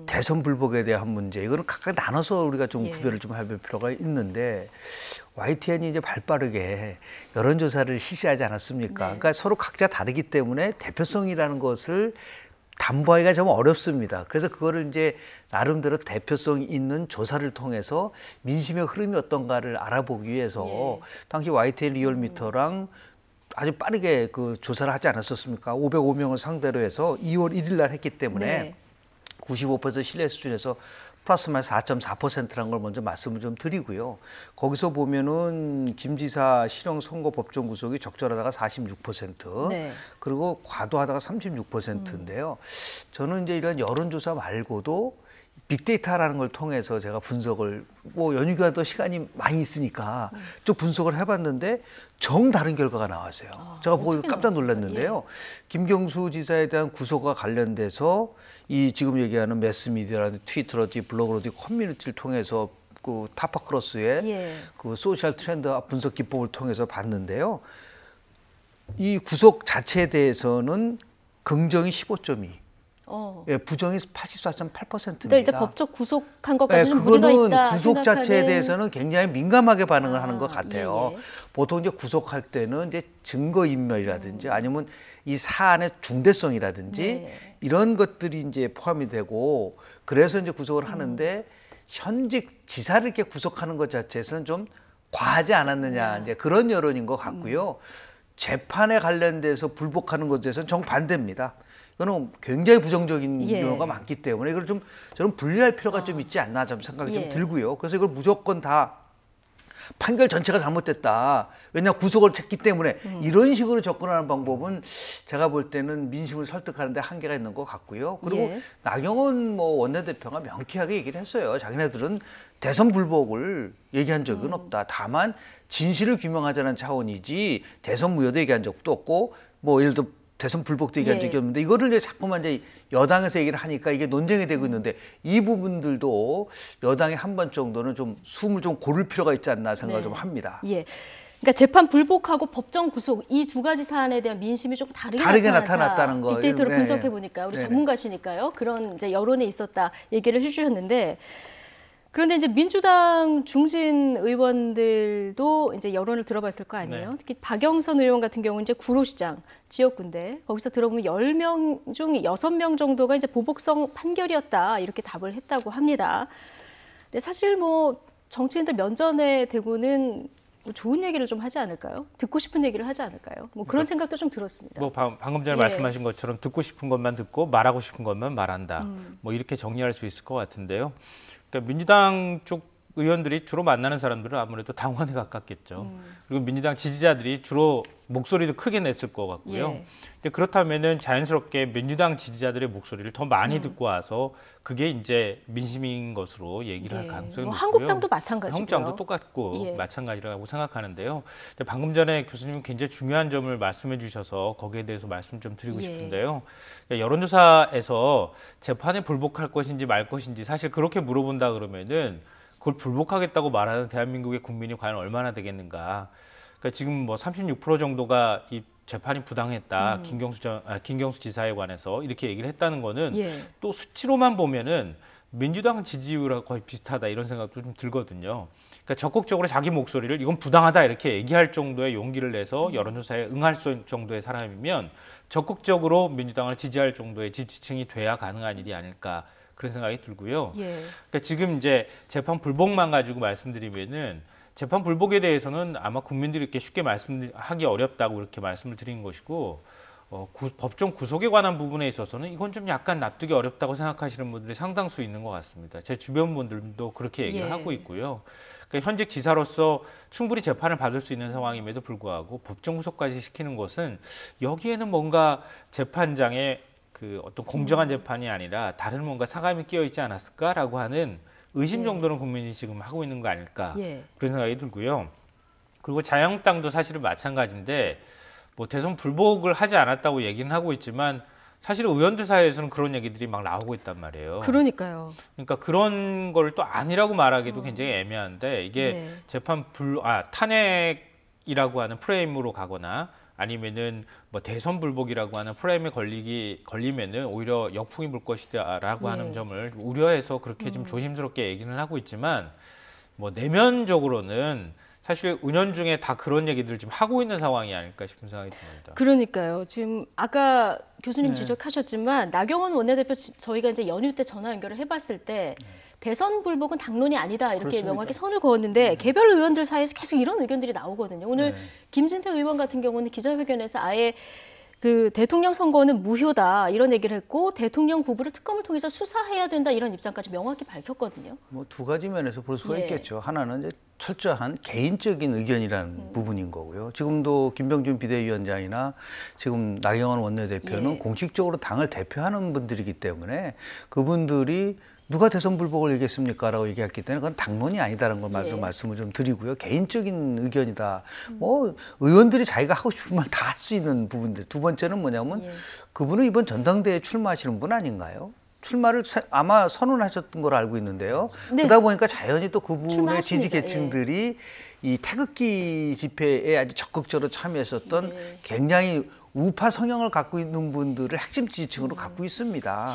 대선 불복에 대한 문제, 이거는 각각 나눠서 우리가 좀 구별을 좀 해볼 필요가 있는데 YTN이 이제 발빠르게 여론조사를 실시하지 않았습니까? 그러니까 서로 각자 다르기 때문에 대표성이라는 것을 담보하기가 좀 어렵습니다. 그래서 그거를 이제 나름대로 대표성 있는 조사를 통해서 민심의 흐름이 어떤가를 알아보기 위해서 당시 YTN 리얼미터랑 아주 빠르게 그 조사를 하지 않았었습니까? 505명을 상대로 해서 2월 1일 날 했기 때문에 95% 신뢰 수준에서 플러스 마이너스 4.4%라는 걸 먼저 말씀을 좀 드리고요. 거기서 보면은 김 지사 실형 선고 법정 구속이 적절하다가 46%, 그리고 과도하다가 36%인데요. 저는 이제 이런 여론조사 말고도 빅데이터라는 걸 통해서 제가 분석을 뭐 연휴기간도 시간이 많이 있으니까 좀 분석을 해봤는데 정 다른 결과가 나왔어요. 제가 보고 깜짝 놀랐는데요. 김경수 지사에 대한 구속과 관련돼서 이 지금 얘기하는 매스미디어라든지 트위터라든지 블로그라든지 커뮤니티를 통해서 그 타파크로스의 그 소셜 트렌드 분석 기법을 통해서 봤는데요. 이 구속 자체에 대해서는 긍정이 15.2. 부정이 84.8%입니다. 근데 이제 법적 구속한 것까지 좀 무리가 그거는 있다 구속 자체에 생각하는... 대해서는 굉장히 민감하게 반응을 하는 것 같아요. 보통 이제 구속할 때는 이제 증거 인멸이라든지 아니면 이 사안의 중대성이라든지 이런 것들이 이제 포함이 되고 그래서 이제 구속을 하는데 현직 지사를 이렇게 구속하는 것 자체에서는 좀 과하지 않았느냐 이제 그런 여론인 것 같고요. 재판에 관련돼서 불복하는 것에 대해서는 정반대입니다. 이거는 굉장히 부정적인 경우가 많기 때문에 이걸 좀 저는 분리할 필요가 좀 있지 않나 좀 생각이 좀 들고요. 그래서 이걸 무조건 다 판결 전체가 잘못됐다. 왜냐하면 구속을 했기 때문에 이런 식으로 접근하는 방법은 제가 볼 때는 민심을 설득하는 데 한계가 있는 것 같고요. 그리고 나경원 뭐 원내대표가 명쾌하게 얘기를 했어요. 자기네들은 대선 불복을 얘기한 적은 없다. 다만 진실을 규명하자는 차원이지 대선 무효도 얘기한 적도 없고 뭐 예를 들어 대선 불복도 얘기한 적이 없는데 이거를 이제 자꾸만 이제 여당에서 얘기를 하니까 이게 논쟁이 되고 있는데 이 부분들도 여당이 한 번 정도는 좀 숨을 좀 고를 필요가 있지 않나 생각을 좀 합니다. 그러니까 재판 불복하고 법정 구속 이 두 가지 사안에 대한 민심이 좀 다르게 나타났다는 거. 빅데이터로 분석해 보니까 우리 전문가시니까요. 그런 이제 여론에 있었다 얘기를 해주셨는데. 그런데 이제 민주당 중진 의원들도 이제 여론을 들어봤을 거 아니에요. 특히 박영선 의원 같은 경우는 이제 구로시장 지역구인데 거기서 들어보면 10명 중 6명 정도가 이제 보복성 판결이었다 이렇게 답을 했다고 합니다. 근데 사실 뭐 정치인들 면전에 대고는 뭐 좋은 얘기를 좀 하지 않을까요? 듣고 싶은 얘기를 하지 않을까요? 뭐 그런 생각도 좀 들었습니다. 뭐 방금 전에 말씀하신 것처럼 듣고 싶은 것만 듣고 말하고 싶은 것만 말한다. 뭐 이렇게 정리할 수 있을 것 같은데요. 그러니까 민주당 쪽 의원들이 주로 만나는 사람들은 아무래도 당원에 가깝겠죠. 그리고 민주당 지지자들이 주로 목소리도 크게 냈을 것 같고요. 근데 그렇다면은 자연스럽게 민주당 지지자들의 목소리를 더 많이 듣고 와서 그게 이제 민심인 것으로 얘기를 할 가능성이 높고요. 한국당도 마찬가지고요. 한국당도 똑같고 마찬가지라고 생각하는데요. 근데 방금 전에 교수님은 굉장히 중요한 점을 말씀해 주셔서 거기에 대해서 말씀 좀 드리고 싶은데요. 그러니까 여론조사에서 재판에 불복할 것인지 말 것인지 사실 그렇게 물어본다 그러면은 그걸 불복하겠다고 말하는 대한민국의 국민이 과연 얼마나 되겠는가. 그러니까 지금 뭐 36% 정도가 이 재판이 부당했다. 김경수 지사에 관해서 이렇게 얘기를 했다는 거는 예. 또 수치로만 보면은 민주당 지지율하고 거의 비슷하다 이런 생각도 좀 들거든요. 그러니까 적극적으로 자기 목소리를 이건 부당하다 이렇게 얘기할 정도의 용기를 내서 여론조사에 응할 정도의 사람이면 적극적으로 민주당을 지지할 정도의 지지층이 돼야 가능한 일이 아닐까 그런 생각이 들고요. 예. 그러니까 지금 이제 재판 불복만 가지고 말씀드리면은 재판 불복에 대해서는 아마 국민들이 이렇게 쉽게 말씀하기 어렵다고 이렇게 말씀을 드린 것이고 법정 구속에 관한 부분에 있어서는 이건 좀 약간 납득이 어렵다고 생각하시는 분들이 상당수 있는 것 같습니다. 제 주변 분들도 그렇게 얘기를 예. 하고 있고요. 그러니까 현직 지사로서 충분히 재판을 받을 수 있는 상황임에도 불구하고 법정 구속까지 시키는 것은 여기에는 뭔가 재판장의 그 어떤 공정한 재판이 아니라 다른 뭔가 사감이 끼어 있지 않았을까라고 하는 의심 정도는 국민이 지금 하고 있는 거 아닐까 그런 생각이 들고요. 그리고 자유한국당도 사실은 마찬가지인데 뭐 대선 불복을 하지 않았다고 얘기는 하고 있지만 사실은 의원들 사이에서는 그런 얘기들이 막 나오고 있단 말이에요. 그러니까요. 그러니까 그런 걸 또 아니라고 말하기도 굉장히 애매한데 이게 재판 탄핵이라고 하는 프레임으로 가거나 아니면은 뭐 대선 불복이라고 하는 프레임에 걸리면은 오히려 역풍이 불 것이다라고 하는 점을 우려해서 그렇게 좀 조심스럽게 얘기는 하고 있지만 뭐 내면적으로는 사실 은연중에 다 그런 얘기들 지금 하고 있는 상황이 아닐까 싶은 생각이 듭니다. 그러니까요. 지금 아까 교수님 지적하셨지만 나경원 원내대표 저희가 이제 연휴 때 전화 연결을 해봤을 때 대선 불복은 당론이 아니다 이렇게 그렇습니다. 명확히 선을 그었는데 개별 의원들 사이에서 계속 이런 의견들이 나오거든요. 오늘 김진태 의원 같은 경우는 기자회견에서 아예 그 대통령 선거는 무효다 이런 얘기를 했고 대통령 부부를 특검을 통해서 수사해야 된다 이런 입장까지 명확히 밝혔거든요. 뭐 두 가지 면에서 볼 수가 예. 있겠죠. 하나는 이제 철저한 개인적인 의견이라는 부분인 거고요. 지금도 김병준 비대위원장이나 지금 나경원 원내대표는 공식적으로 당을 대표하는 분들이기 때문에 그분들이 누가 대선 불복을 얘기했습니까? 라고 얘기했기 때문에 그건 당론이 아니다라는 걸 좀 말씀을 좀 드리고요. 개인적인 의견이다. 뭐 의원들이 자기가 하고 싶은 말 다 할 수 있는 부분들. 두 번째는 뭐냐면 그분은 이번 전당대회에 출마하시는 분 아닌가요? 출마를 아마 선언하셨던 걸로 알고 있는데요. 그러다 보니까 자연히 또 그분의 지지 계층들이 이 태극기 집회에 아주 적극적으로 참여했었던 굉장히 우파 성향을 갖고 있는 분들을 핵심 지지층으로 갖고 있습니다.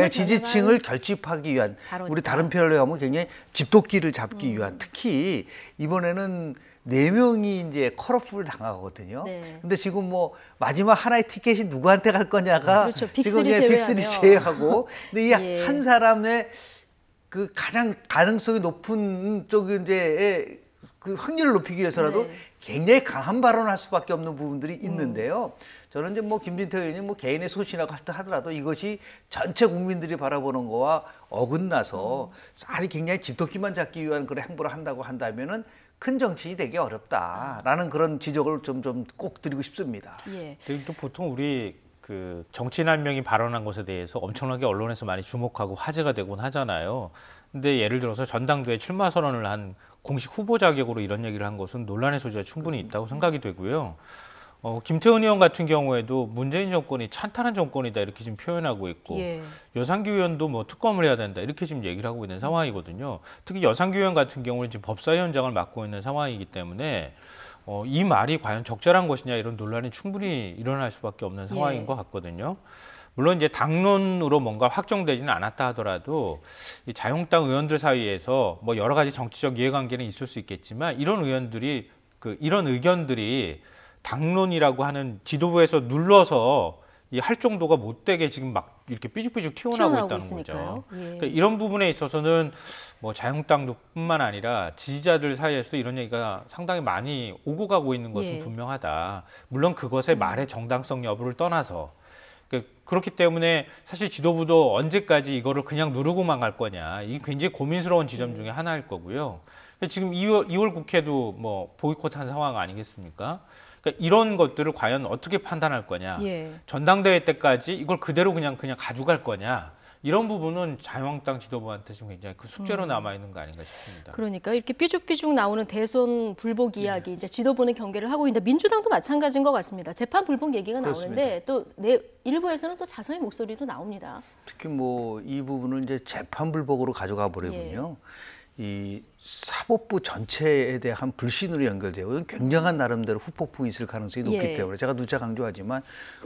지지층을 결집하기 위한 우리 다른 표현을 하면 굉장히 집도끼를 잡기 위한 특히 이번에는 4명이 이제 컷오프를 당하거든요. 근데 지금 뭐 마지막 하나의 티켓이 누구한테 갈 거냐가 지금 빅3 제외하고 근데 이 한 사람의 그 가장 가능성이 높은 쪽이 이제 그 확률을 높이기 위해서라도 굉장히 강한 발언을 할 수밖에 없는 부분들이 있는데요. 저는 이제 뭐 김진태 의원이 뭐 개인의 소신이라고 하더라도 이것이 전체 국민들이 바라보는 거와 어긋나서 아주 굉장히 집도끼만 잡기 위한 그런 행보를 한다고 한다면은 큰 정치인이 되기 어렵다라는 그런 지적을 좀 꼭 드리고 싶습니다. 또 보통 우리 그 정치인 한 명이 발언한 것에 대해서 엄청나게 언론에서 많이 주목하고 화제가 되곤 하잖아요. 근데 예를 들어서 전당대회 출마 선언을 한 공식 후보 자격으로 이런 얘기를 한 것은 논란의 소지가 충분히 있다고 생각이 되고요. 김태훈 의원 같은 경우에도 문재인 정권이 찬탄한 정권이다 이렇게 지금 표현하고 있고 여상규 의원도 뭐 특검을 해야 된다 이렇게 지금 얘기를 하고 있는 상황이거든요. 특히 여상규 의원 같은 경우는 지금 법사위원장을 맡고 있는 상황이기 때문에 이 말이 과연 적절한 것이냐 이런 논란이 충분히 일어날 수밖에 없는 상황인 것 같거든요. 물론 이제 당론으로 뭔가 확정되지는 않았다 하더라도 이 자유한국당 의원들 사이에서 뭐 여러 가지 정치적 이해관계는 있을 수 있겠지만 이런 의견들이 당론이라고 하는 지도부에서 눌러서 할 정도가 못 되게 지금 막 이렇게 삐죽삐죽 튀어나오고 있다는 거죠. 그러니까 이런 부분에 있어서는 뭐 자유한국당뿐만 아니라 지지자들 사이에서도 이런 얘기가 상당히 많이 오고 가고 있는 것은 분명하다. 물론 그것의 말의 정당성 여부를 떠나서 그렇기 때문에 사실 지도부도 언제까지 이거를 그냥 누르고만 갈 거냐. 이게 굉장히 고민스러운 지점 중에 하나일 거고요. 지금 2월 국회도 뭐 보이콧한 상황 아니겠습니까? 그러니까 이런 것들을 과연 어떻게 판단할 거냐. 전당대회 때까지 이걸 그대로 그냥 가져갈 거냐. 이런 부분은 자유한국당 지도부한테 좀 굉장히 큰 숙제로 남아있는 거 아닌가 싶습니다. 그러니까 이렇게 삐죽삐죽 나오는 대선 불복 이야기 이제 지도부는 경계를 하고 있는데 민주당도 마찬가지인 것 같습니다. 재판 불복 얘기가 나오는데 또 일부에서는 또 자성의 목소리도 나옵니다. 특히 뭐 이 부분을 이제 재판 불복으로 가져가 버리군요. 이 사법부 전체에 대한 불신으로 연결되고 굉장한 나름대로 후폭풍이 있을 가능성이 높기 때문에 제가 누차 강조하지만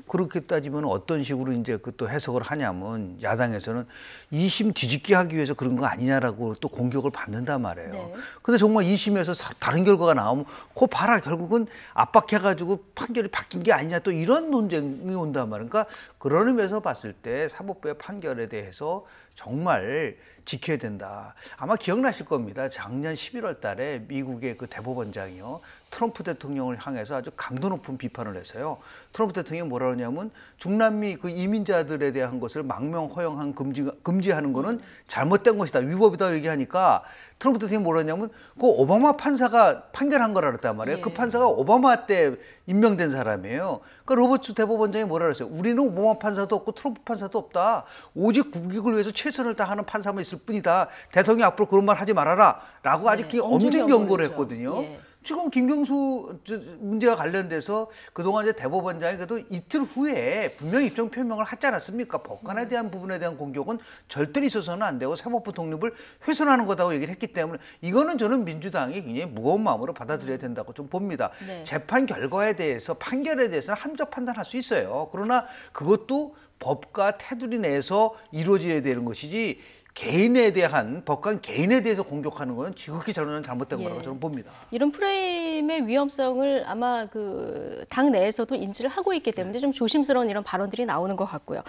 그렇게 따지면 어떤 식으로 이제 그 또 해석을 하냐면 야당에서는 2심 뒤집기 하기 위해서 그런 거 아니냐라고 또 공격을 받는단 말이에요. 근데 정말 2심에서 다른 결과가 나오면 그거 봐라 결국은 압박해가지고 판결이 바뀐 게 아니냐 또 이런 논쟁이 온단 말이에요. 그러니까 그런 의미에서 봤을 때 사법부의 판결에 대해서 정말 지켜야 된다. 아마 기억나실 겁니다. 작년 11월 달에 미국의 그 대법원장이요. 트럼프 대통령을 향해서 아주 강도 높은 비판을 했어요. 트럼프 대통령이 뭐라 그러냐면 중남미 그 이민자들에 대한 것을 망명 허용한 금지하는 거는 잘못된 것이다. 위법이다 얘기하니까 트럼프 대통령이 뭐라 그러냐면 그 오바마 판사가 판결한 거라 그랬단 말이에요. 그 판사가 오바마 때 임명된 사람이에요. 그러니까 로버츠 대법원장이 뭐라 그랬어요. 우리는 오바마 판사도 없고 트럼프 판사도 없다. 오직 국익을 위해서 최선을 다하는 판사만 있을 뿐이다. 대통령이 앞으로 그런 말 하지 말아라. 라고 아주 엄중 경고를 했거든요. 지금 김경수 문제와 관련돼서 그동안 이제 대법원장이 그래도 이틀 후에 분명히 입장 표명을 하지 않았습니까? 법관에 대한 부분에 대한 공격은 절대 있어서는 안 되고 사법부 독립을 훼손하는 거다고 얘기를 했기 때문에 이거는 저는 민주당이 굉장히 무거운 마음으로 받아들여야 된다고 좀 봅니다. 재판 결과에 대해서 판결에 대해서는 합리적 판단할 수 있어요. 그러나 그것도 법과 테두리 내에서 이루어져야 되는 것이지 개인에 대한 법관 개인에 대해서 공격하는 건 지극히 잘못된 거라고 저는 봅니다. 이런 프레임의 위험성을 아마 그 당 내에서도 인지를 하고 있기 때문에 좀 조심스러운 이런 발언들이 나오는 것 같고요.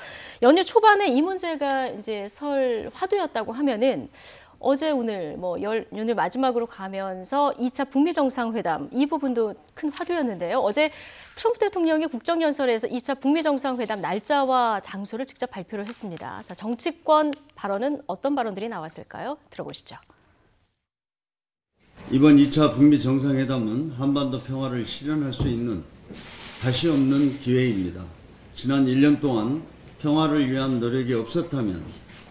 연휴 초반에 이 문제가 이제 설 화두였다고 하면은 어제 오늘 뭐 연휴 마지막으로 가면서 2차 북미 정상회담 이 부분도 큰 화두였는데요. 어제 트럼프 대통령이 국정연설에서 2차 북미 정상회담 날짜와 장소를 직접 발표를 했습니다. 자, 정치권 발언은 어떤 발언들이 나왔을까요? 들어보시죠. 이번 2차 북미 정상회담은 한반도 평화를 실현할 수 있는 다시 없는 기회입니다. 지난 1년 동안 평화를 위한 노력이 없었다면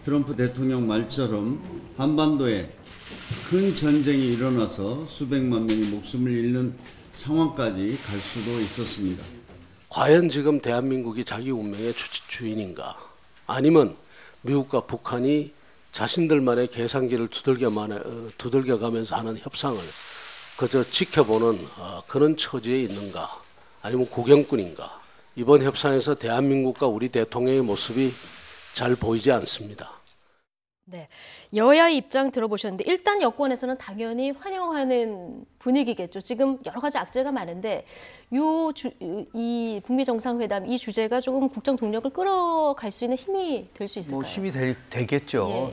트럼프 대통령 말처럼 한반도에 큰 전쟁이 일어나서 수백만 명이 목숨을 잃는 상황까지 갈 수도 있었습니다. 과연 지금 대한민국이 자기 운명의 주인인가? 아니면 미국과 북한이 자신들만의 계산기를 두들겨가면서 하는 협상을 그저 지켜보는 그런 처지에 있는가? 아니면 구경꾼인가? 이번 협상에서 대한민국과 우리 대통령의 모습이 잘 보이지 않습니다. 네, 여야의 입장 들어보셨는데 일단 여권에서는 당연히 환영하는 분위기겠죠. 지금 여러 가지 악재가 많은데 이 북미 정상회담 이 주제가 조금 국정 동력을 끌어갈 수 있는 힘이 될 수 있을까요? 뭐 힘이 되겠죠.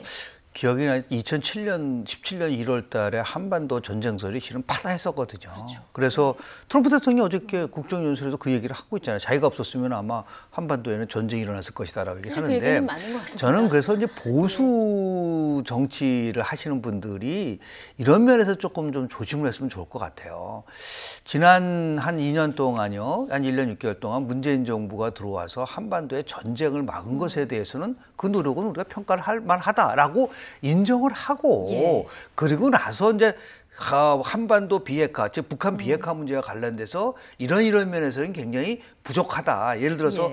기억이 나 2017년 1월 달에 한반도 전쟁설이 실은 파다했었거든요. 그래서 트럼프 대통령이 어저께 국정연설에서 그 얘기를 하고 있잖아요. 자기가 없었으면 아마 한반도에는 전쟁이 일어났을 것이다라고 얘기를 하는데 저는 그래서 이제 보수 정치를 하시는 분들이 이런 면에서 조금 좀 조심을 했으면 좋을 것 같아요. 지난 한 2년 동안요, 한 1년 6개월 동안 문재인 정부가 들어와서 한반도에 전쟁을 막은 것에 대해서는 그 노력은 우리가 평가를 할 만하다라고 인정을 하고 그리고 나서 이제 한반도 비핵화, 즉 북한 비핵화 문제와 관련돼서 이런 면에서는 굉장히 부족하다. 예를 들어서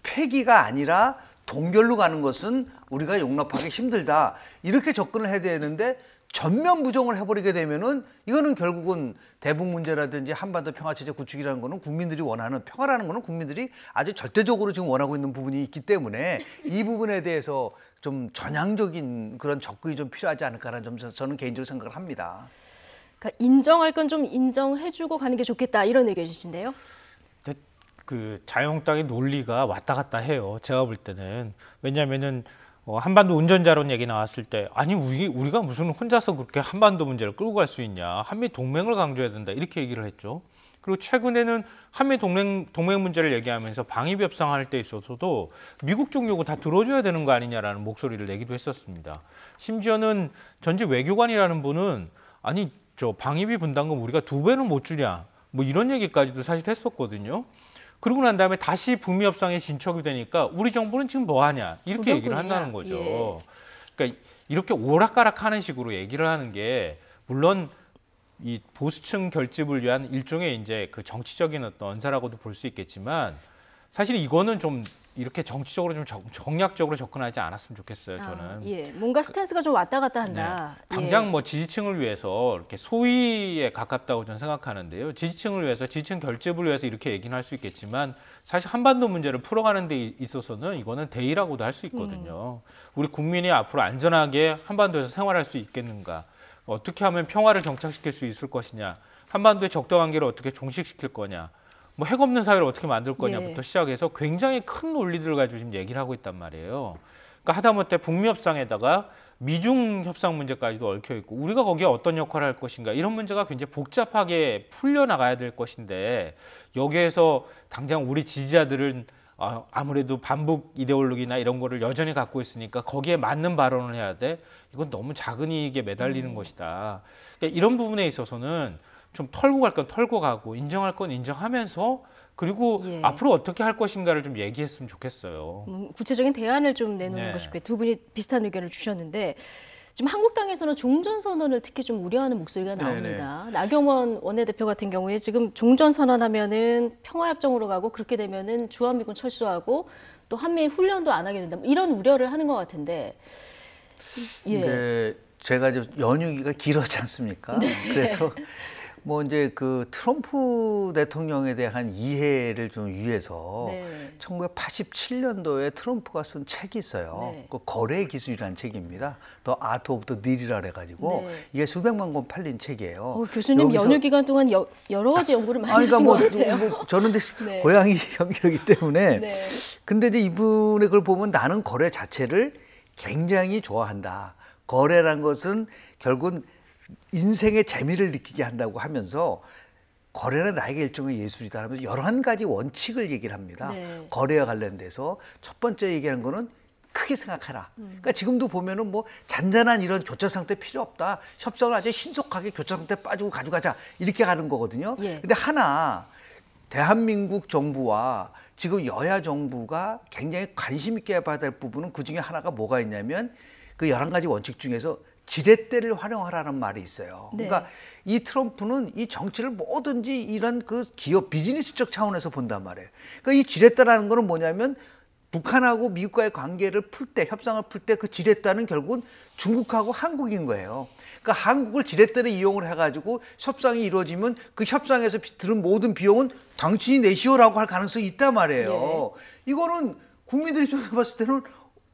폐기가 아니라 동결로 가는 것은 우리가 용납하기 힘들다. 이렇게 접근을 해야 되는데 전면 부정을 해버리게 되면은 이거는 결국은 대북 문제라든지 한반도 평화체제 구축이라는 거는 국민들이 원하는 평화라는 거는 국민들이 아주 절대적으로 지금 원하고 있는 부분이 있기 때문에 이 부분에 대해서 좀 전향적인 그런 접근이 좀 필요하지 않을까라는 점 저는 개인적으로 생각을 합니다. 그러니까 인정할 건 좀 인정해주고 가는 게 좋겠다 이런 의견이신데요? 그 자유한국당의 논리가 왔다 갔다 해요. 제가 볼 때는 왜냐하면은 한반도 운전자론 얘기 나왔을 때 아니 우리가 무슨 혼자서 그렇게 한반도 문제를 끌고 갈 수 있냐. 한미 동맹을 강조해야 된다. 이렇게 얘기를 했죠. 그리고 최근에는 한미 동맹 문제를 얘기하면서 방위비 협상할 때 있어서도 미국 쪽 요구 다 들어줘야 되는 거 아니냐라는 목소리를 내기도 했었습니다. 심지어는 전직 외교관이라는 분은 아니 저 방위비 분담금 우리가 2배는 못 주냐. 뭐 이런 얘기까지도 사실 했었거든요. 그러고 난 다음에 다시 북미 협상에 진척이 되니까 우리 정부는 지금 뭐 하냐 이렇게 얘기를 한다는 거죠. 그러니까 이렇게 오락가락하는 식으로 얘기를 하는 게 물론 이 보수층 결집을 위한 일종의 이제 그 정치적인 어떤 언사라고도 볼 수 있겠지만 사실 이거는 좀 이렇게 정치적으로 좀 정략적으로 접근하지 않았으면 좋겠어요. 저는. 예, 뭔가 스탠스가 좀 왔다 갔다 한다. 네. 당장 뭐 지지층을 위해서 이렇게 소위에 가깝다고 저는 생각하는데요. 지지층을 위해서, 지지층 결집을 위해서 이렇게 얘기는 할 수 있겠지만 사실 한반도 문제를 풀어가는 데 있어서는 이거는 대의라고도 할 수 있거든요. 우리 국민이 앞으로 안전하게 한반도에서 생활할 수 있겠는가? 어떻게 하면 평화를 정착시킬 수 있을 것이냐? 한반도의 적대 관계를 어떻게 종식시킬 거냐? 뭐 핵 없는 사회를 어떻게 만들 거냐부터 시작해서 굉장히 큰 논리들을 가지고 지금 얘기를 하고 있단 말이에요. 그러니까 하다못해 북미 협상에다가 미중 협상 문제까지도 얽혀 있고 우리가 거기에 어떤 역할을 할 것인가 이런 문제가 굉장히 복잡하게 풀려나가야 될 것인데 여기에서 당장 우리 지지자들은 아무래도 반북 이데올로기나 이런 거를 여전히 갖고 있으니까 거기에 맞는 발언을 해야 돼. 이건 너무 작은 이익에 매달리는 것이다. 그러니까 이런 부분에 있어서는 좀 털고 갈 건 털고 가고 인정할 건 인정하면서 그리고 앞으로 어떻게 할 것인가를 좀 얘기했으면 좋겠어요. 구체적인 대안을 좀 내놓는 것이 좋겠고 두 분이 비슷한 의견을 주셨는데 지금 한국당에서는 종전선언을 특히 좀 우려하는 목소리가 나옵니다. 네네. 나경원 원내대표 같은 경우에 지금 종전선언하면은 평화협정으로 가고 그렇게 되면은 주한미군 철수하고 또 한미 훈련도 안 하게 된다. 이런 우려를 하는 것 같은데. 예. 제가 좀 연휴기가 길었지 않습니까? 네. 그래서 뭐 이제 그 트럼프 대통령에 대한 이해를 좀 위해서 1987년도에 트럼프가 쓴 책이 있어요. 그 거래 기술이라는 책입니다. 더 아트 오브 더 딜이라 그래가지고 이게 수백만 권 팔린 책이에요. 교수님 연휴 기간 동안 여러 가지 연구를 많이 하신 것 같아요. 뭐 저는 고양이 형이기 때문에 근데 이제 이분의 걸 보면 나는 거래 자체를 굉장히 좋아한다. 거래란 것은 결국은 인생의 재미를 느끼게 한다고 하면서 거래는 나에게 일종의 예술이다 하면서 여러 가지 원칙을 얘기를 합니다. 거래와 관련돼서 첫 번째 얘기하는 거는 크게 생각하라. 그러니까 지금도 보면은 뭐 잔잔한 이런 교차 상태 필요 없다. 협상을 아주 신속하게 교차 상태 빠지고 가져가자. 이렇게 가는 거거든요. 근데 하나 대한민국 정부와 지금 여야 정부가 굉장히 관심 있게 봐야 될 부분은 그중에 하나가 뭐가 있냐면 그 11가지 원칙 중에서 지렛대를 활용하라는 말이 있어요. 그러니까 이 트럼프는 이 정치를 뭐든지 이런 그 기업 비즈니스적 차원에서 본단 말이에요. 그러니까 이 지렛대라는 거는 뭐냐면 북한하고 미국과의 관계를 풀 때, 협상을 풀 때 그 지렛대는 결국은 중국하고 한국인 거예요. 그러니까 한국을 지렛대를 이용을 해가지고 협상이 이루어지면 그 협상에서 들은 모든 비용은 당신이 내시오라고 할 가능성이 있단 말이에요. 이거는 국민들이 입장에서 봤을 때는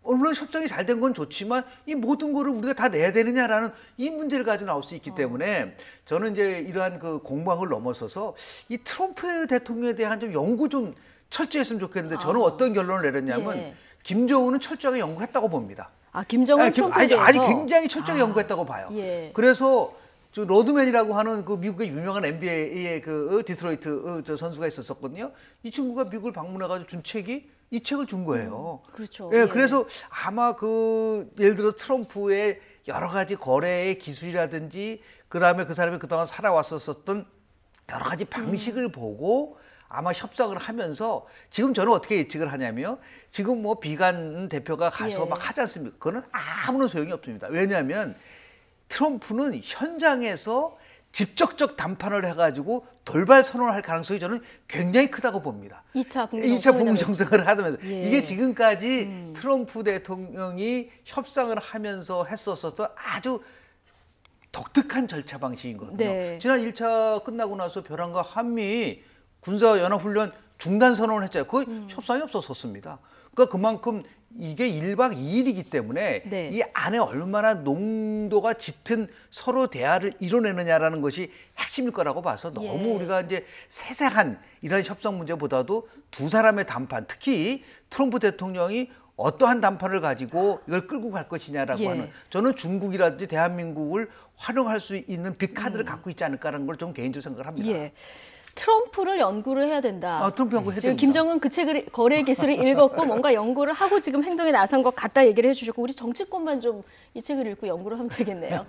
물론 협상이 잘 된 건 좋지만 이 모든 거를 우리가 다 내야 되느냐라는 이 문제를 가지고 나올 수 있기 때문에 저는 이제 이러한 그 공방을 넘어서서 이 트럼프 대통령에 대한 좀 연구 좀 철저했으면 좋겠는데 저는 어떤 결론을 내렸냐면 김정은은 철저하게 연구했다고 봅니다. 김정은 트럼프에 대해서? 아니 굉장히 철저하게 연구했다고 봐요. 그래서 저 로드맨이라고 하는 그 미국의 유명한 NBA의 그 디트로이트 저 선수가 있었거든요. 이 친구가 미국을 방문해가지고 준 책이 이 책을 준 거예요. 그렇죠. 그래서 아마 그 예를 들어 트럼프의 여러 가지 거래의 기술이라든지 그다음에 그 사람이 그동안 살아왔었던 여러 가지 방식을 보고 아마 협상을 하면서 지금 저는 어떻게 예측을 하냐면 지금 뭐 비간 대표가 가서 막 하지 않습니까? 그거는 아무런 소용이 없습니다. 왜냐하면 트럼프는 현장에서 직접적 담판을 해가지고 돌발 선언을 할 가능성이 저는 굉장히 크다고 봅니다. 2차 북미 정상회담을 하면서 이게 지금까지 트럼프 대통령이 협상을 하면서 했었던 아주 독특한 절차 방식이거든요. 지난 1차 끝나고 나서 벼랑과 한미 군사연합훈련 중단 선언을 했잖아요. 그 협상이 없었습니다. 그러니까 그만큼 이게 1박 2일이기 때문에 이 안에 얼마나 농도가 짙은 서로 대화를 이뤄내느냐라는 것이 핵심일 거라고 봐서 너무 우리가 이제 세세한 이런 협상 문제보다도 두 사람의 담판, 특히 트럼프 대통령이 어떠한 담판을 가지고 이걸 끌고 갈 것이냐라고 하는 저는 중국이라든지 대한민국을 활용할 수 있는 빅카드를 갖고 있지 않을까라는 걸 좀 개인적으로 생각을 합니다. 트럼프를 연구를 해야 된다. 트럼프 연구해야 지금 김정은 그 책을 거래 기술을 읽었고 뭔가 연구를 하고 지금 행동에 나선 것 같다 얘기를 해주셨고 우리 정치권만 좀 이 책을 읽고 연구를 하면 되겠네요.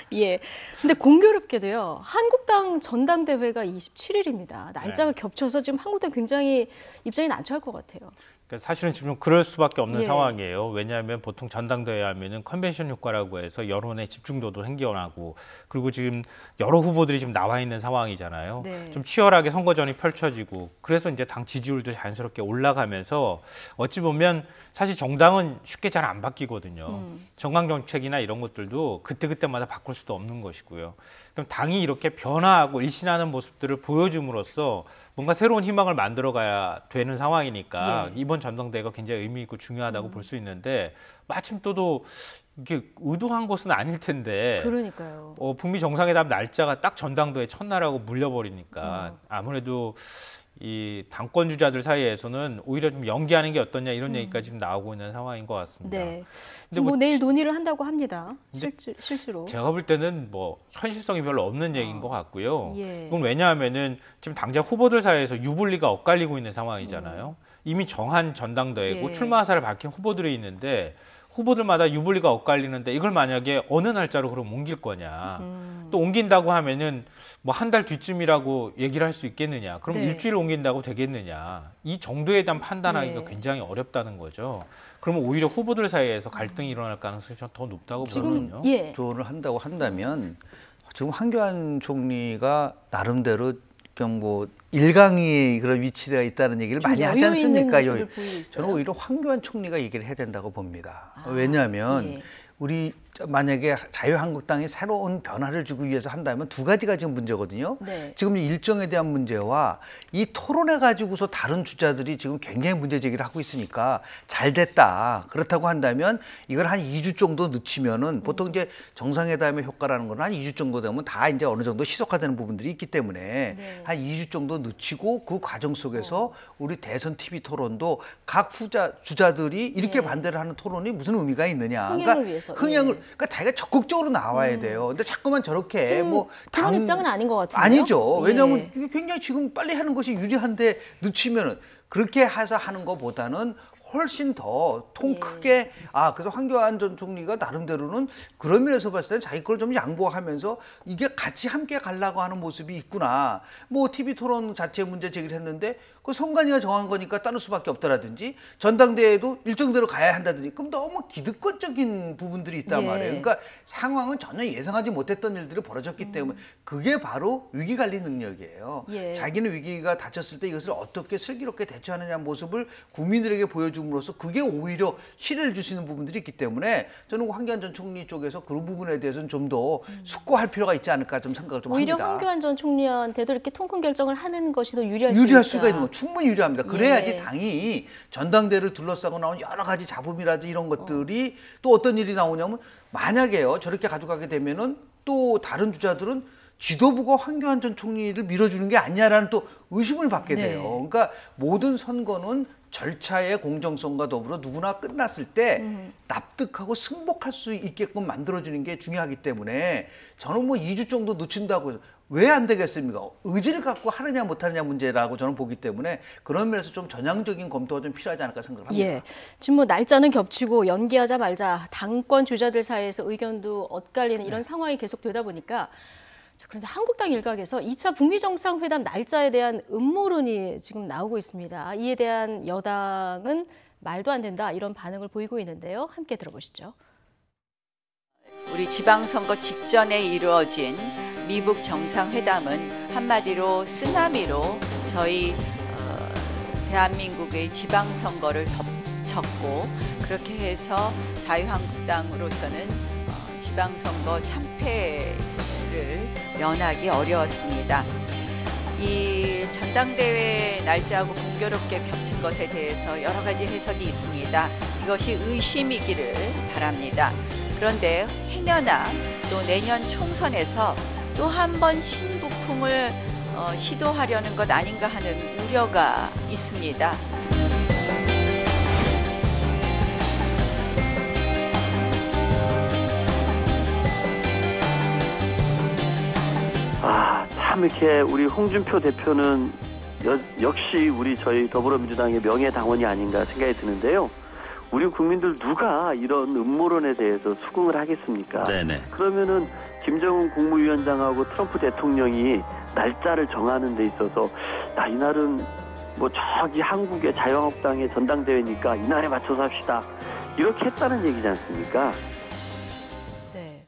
근데 공교롭게도요. 한국당 전당대회가 27일입니다. 날짜가 겹쳐서 지금 한국당 굉장히 입장이 난처할 것 같아요. 그러니까 사실은 지금 그럴 수밖에 없는 예. 상황이에요. 왜냐하면 보통 전당대회 하면은 컨벤션 효과라고 해서 여론의 집중도도 생겨나고 그리고 지금 여러 후보들이 지금 나와 있는 상황이잖아요. 네. 좀 치열하게 선거전이 펼쳐지고 그래서 이제 당 지지율도 자연스럽게 올라가면서 어찌 보면 사실 정당은 쉽게 잘 안 바뀌거든요. 정강 정책이나 이런 것들도 그때그때마다 바꿀 수도 없는 것이고요. 그럼 당이 이렇게 변화하고 일신하는 모습들을 보여줌으로써 뭔가 새로운 희망을 만들어가야 되는 상황이니까 예. 이번 전당대회가 굉장히 의미 있고 중요하다고 볼 수 있는데 마침 또도 이게 의도한 것은 아닐 텐데 그러니까요. 북미 정상회담 날짜가 딱 전당대회 첫날하고 물려버리니까 아무래도 이 당권 주자들 사이에서는 오히려 좀 연기하는 게 어떠냐 이런 얘기까지 지금 나오고 있는 상황인 것 같습니다. 네. 지금 뭐 내일 논의를 한다고 합니다. 실제로. 제가 볼 때는 뭐 현실성이 별로 없는 얘기인 것 같고요. 예. 그건 왜냐하면은 지금 당장 후보들 사이에서 유불리가 엇갈리고 있는 상황이잖아요. 이미 정한 전당대회고 예. 출마 사를 밝힌 후보들이 있는데 후보들마다 유불리가 엇갈리는데 이걸 만약에 어느 날짜로 그럼 옮길 거냐. 또 옮긴다고 하면은 뭐 한 달 뒤쯤이라고 얘기를 할 수 있겠느냐. 그럼 네. 일주일 옮긴다고 되겠느냐. 이 정도에 대한 판단하기가 예. 굉장히 어렵다는 거죠. 그러면 오히려 후보들 사이에서 갈등이 일어날 가능성이 더 높다고 보거든요. 예. 조언을 한다고 한다면 지금 황교안 총리가 나름대로 뭐 일강의 그런 위치가 있다는 얘기를 많이 하지 않습니까? 저는 오히려 황교안 총리가 얘기를 해야 된다고 봅니다. 왜냐하면 우리 만약에 자유한국당이 새로운 변화를 주기 위해서 한다면 두 가지가 지금 문제거든요. 네. 지금 일정에 대한 문제와 이 토론해 가지고서 다른 주자들이 지금 굉장히 문제 제기를 하고 있으니까 잘 됐다. 그렇다고 한다면 이걸 한 2주 정도 늦추면은 보통 이제 정상회담의 효과라는 건 한 2주 정도 되면 다 이제 어느 정도 희석화되는 부분들이 있기 때문에 한 2주 정도 늦추고 그 과정 속에서 우리 대선 TV 토론도 각 주자들이 이렇게 반대를 하는 토론이 무슨 의미가 있느냐. 흥행을 위해서. 흥행을 그러니까 자기가 적극적으로 나와야 돼요. 근데 자꾸만 저렇게 뭐 그런 입장은 아닌 것 같아요. 아니죠. 왜냐하면 이게 굉장히 지금 빨리 하는 것이 유리한데 늦추면은 그렇게 해서 하는 것보다는 훨씬 더 통 크게 그래서 황교안 전 총리가 나름대로는 그런 면에서 봤을 때 자기 걸 좀 양보하면서 이게 같이 함께 가려고 하는 모습이 있구나. 뭐 TV 토론 자체 문제 제기를 했는데 그 선관위가 정한 거니까 따를 수밖에 없다라든지 전당대회도 일정대로 가야 한다든지 그럼 너무 기득권적인 부분들이 있단 말이에요. 그러니까 상황은 전혀 예상하지 못했던 일들이 벌어졌기 때문에 그게 바로 위기관리 능력이에요. 자기는 위기가 닥쳤을 때 이것을 어떻게 슬기롭게 대처하느냐 모습을 국민들에게 보여줌으로써 그게 오히려 희를 주시는 부분들이 있기 때문에 저는 황교안 전 총리 쪽에서 그 부분에 대해서는 좀 더 숙고할 필요가 있지 않을까 좀 생각을 좀 오히려 합니다. 오히려 황교안 전 총리한테도 이렇게 통 큰 결정을 하는 것이 더 유리할 수가 있는 거 충분히 유리합니다. 그래야지 당이 전당대회를 둘러싸고 나온 여러 가지 잡음이라든지 이런 것들이 또 어떤 일이 나오냐면 만약에요 저렇게 가져가게 되면은 또 다른 주자들은 지도부가 황교안 전 총리를 밀어주는 게 아니냐라는 또 의심을 받게 돼요. 그러니까 모든 선거는 절차의 공정성과 더불어 누구나 끝났을 때 납득하고 승복할 수 있게끔 만들어주는 게 중요하기 때문에 저는 뭐 2주 정도 늦춘다고 왜 안 되겠습니까? 의지를 갖고 하느냐 못하느냐 문제라고 저는 보기 때문에 그런 면에서 좀 전향적인 검토가 좀 필요하지 않을까 생각을 합니다. 예. 지금 뭐 날짜는 겹치고 연기하자 말자 당권 주자들 사이에서 의견도 엇갈리는 이런 상황이 계속 되다 보니까 그런데 한국당 일각에서 2차 북미 정상회담 날짜에 대한 음모론이 지금 나오고 있습니다. 이에 대한 여당은 말도 안 된다 이런 반응을 보이고 있는데요. 함께 들어보시죠. 우리 지방선거 직전에 이루어진 미북 정상회담은 한마디로 쓰나미로 저희 대한민국의 지방선거를 덮쳤고 그렇게 해서 자유한국당으로서는 지방선거 참패를 면하기 어려웠습니다. 이 전당대회 날짜하고 공교롭게 겹친 것에 대해서 여러 가지 해석이 있습니다. 이것이 의심이기를 바랍니다. 그런데 행여나 또 내년 총선에서 또 한 번 신부풍을 시도하려는 것 아닌가 하는 우려가 있습니다. 참 이렇게 우리 홍준표 대표는 역시 저희 더불어민주당의 명예당원이 아닌가 생각이 드는데요. 우리 국민들 누가 이런 음모론에 대해서 수긍을 하겠습니까? 네네. 그러면은 김정은 국무위원장하고 트럼프 대통령이 날짜를 정하는 데 있어서 이날은 뭐 저기 한국의 자유한국당의 전당대회니까 이날에 맞춰서 합시다. 이렇게 했다는 얘기지 않습니까? 네.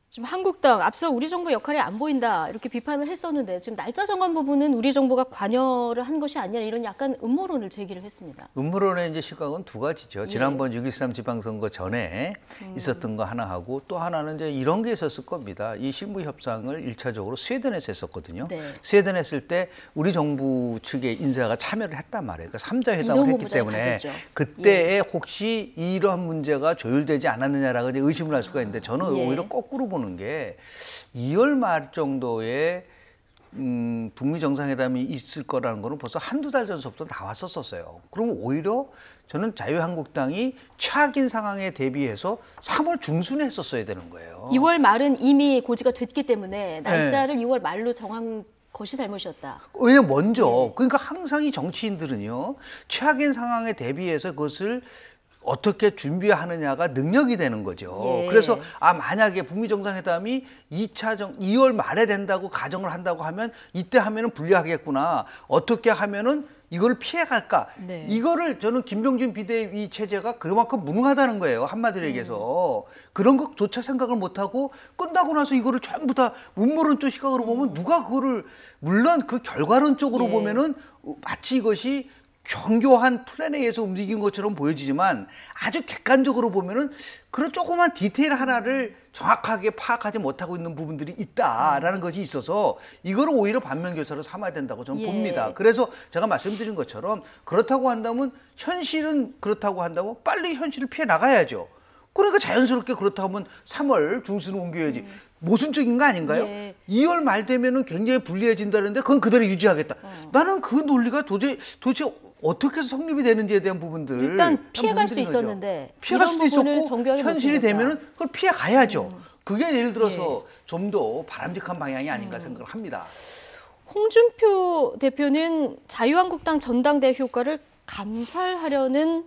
지금 한국당 앞서 우리 정부 역할이 안 보인다 이렇게 비판을 했었는데 지금 날짜 정한 부분은 우리 정부가 관여를 한 것이 아니라 이런 약간 음모론을 제기를 했습니다. 음모론의 이제 시각은 두 가지죠. 지난번 6.13 지방선거 전에 있었던 거 하나 하고 또 하나는 이제 이런 게 있었을 겁니다. 이 실무 협상을 1차적으로 스웨덴에서 했었거든요. 네. 스웨덴 했을 때 우리 정부 측의 인사가 참여를 했단 말이에요. 그러니까 3자 회담을 했기 때문에 그때에 혹시 이러한 문제가 조율되지 않았느냐라고 이제 의심을 할 수가 있는데 저는 오히려 거꾸로 보는 게 2월 말 정도에 북미 정상회담이 있을 거라는 거는 벌써 한두 달 전서부터 나왔었어요. 그럼 오히려 저는 자유한국당이 최악인 상황에 대비해서 3월 중순에 했었어야 되는 거예요. 2월 말은 이미 고지가 됐기 때문에 날짜를 2월 말로 정한 것이 잘못이었다. 왜냐면 먼저 그러니까 항상 이 정치인들은요. 최악인 상황에 대비해서 그것을 어떻게 준비하느냐가 능력이 되는 거죠. 그래서 만약에 북미 정상회담이 2월 말에 된다고 가정을 한다고 하면 이때 하면은 불리하겠구나. 어떻게 하면은 이걸 피해갈까? 이거를 저는 김병준 비대위 체제가 그만큼 무능하다는 거예요. 한마디로 얘기해서. 그런 것조차 생각을 못하고 끝나고 나서 이거를 전부 다 음모론적 시각으로 보면 누가 그거를 물론 그 결과론적으로 보면은 마치 이것이 견고한 플랜에 의해서 움직인 것처럼 보여지지만 아주 객관적으로 보면은 그런 조그만 디테일 하나를 정확하게 파악하지 못하고 있는 부분들이 있다라는 것이 있어서 이거를 오히려 반면교사로 삼아야 된다고 저는 봅니다. 그래서 제가 말씀드린 것처럼 그렇다고 한다면 현실은 그렇다고 한다면 빨리 현실을 피해 나가야죠. 그러니까 자연스럽게 그렇다고 하면 3월 중순으로 옮겨야지. 모순적인 거 아닌가요? 2월 말 되면은 굉장히 불리해진다는데 그건 그대로 유지하겠다. 나는 그 논리가 도대체 어떻게 해서 성립이 되는지에 대한 부분들 일단 피해갈 수 있었는데 피해갈 수도 있었고 현실이 되면은 그걸 피해 가야죠. 그게 예를 들어서 좀 더 바람직한 방향이 아닌가 생각을 합니다. 홍준표 대표는 자유한국당 전당대회 효과를 감살하려는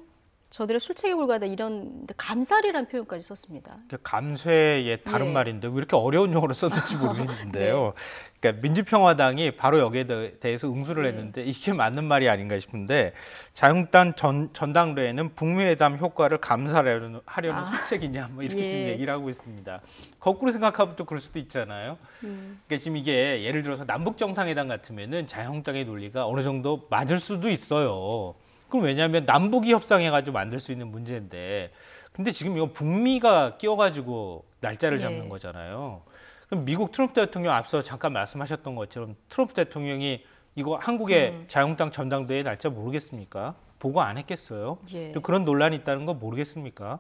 저들의 술책에 불과하다 이런 감살이라는 표현까지 썼습니다. 감쇄의 다른 말인데 왜 이렇게 어려운 용어를 썼는지 모르겠는데요. 그러니까 민주평화당이 바로 여기에 대해서 응수를 했는데 이게 맞는 말이 아닌가 싶은데 자유한국당 전당대회는 북미회담 효과를 감살하려는 술책이냐 뭐 이렇게 지금 얘기를 하고 있습니다. 거꾸로 생각하면 또 그럴 수도 있잖아요. 그러니까 지금 이게 예를 들어서 남북 정상회담 같으면은 자유한국당의 논리가 어느 정도 맞을 수도 있어요. 그럼 왜냐하면 남북이 협상해가지고 만들 수 있는 문제인데 근데 지금 이거 북미가 끼워가지고 날짜를 잡는 거잖아요. 그럼 미국 트럼프 대통령 앞서 잠깐 말씀하셨던 것처럼 트럼프 대통령이 이거 한국의 자유한국당 전당대회 날짜 모르겠습니까? 보고 안 했겠어요? 또 그런 논란이 있다는 거 모르겠습니까?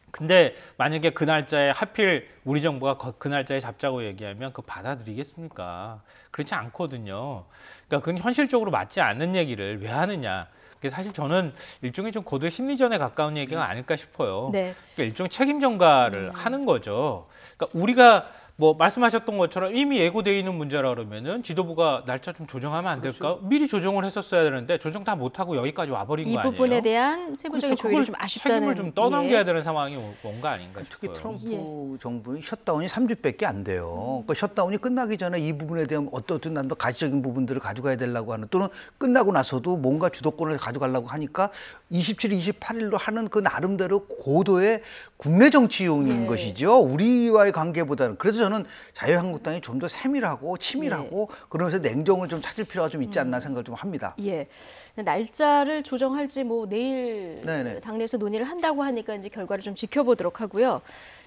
근데 만약에 그 날짜에 하필 우리 정부가 그 날짜에 잡자고 얘기하면 그거 받아들이겠습니까? 그렇지 않거든요. 그러니까 그건 현실적으로 맞지 않는 얘기를 왜 하느냐. 사실 저는 일종의 좀 고도의 심리전에 가까운 얘기가 아닐까 싶어요. 그러니까 일종의 책임 전가를 하는 거죠. 그러니까 우리가 뭐 말씀하셨던 것처럼 이미 예고되어 있는 문제라 그러면은 지도부가 날짜 좀 조정하면 안 될까? 미리 조정을 했었어야 되는데 조정 다 못하고 여기까지 와버린 거 아니에요? 이 부분에 대한 세부적인 조율이 좀 아쉽다는. 책임을 좀 떠넘겨야 되는 상황이 뭔가 아닌가 싶어요. 특히 트럼프 정부는 셧다운이 3주밖에 안 돼요. 그러니까 셧다운이 끝나기 전에 이 부분에 대한 어떤 난도 가시적인 부분들을 가져가야 되려고 하는 또는 끝나고 나서도 뭔가 주도권을 가져가려고 하니까 27, 28일로 하는 그 나름대로 고도의 국내 정치용인 것이죠. 우리와의 관계보다는. 그래서 저는 자유한국당이 좀 더 세밀하고 치밀하고 그러면서 냉정을 좀 찾을 필요가 좀 있지 않나 생각을 좀 합니다. 날짜를 조정할지 뭐 내일 당내에서 논의를 한다고 하니까 이제 결과를 좀 지켜보도록 하고요.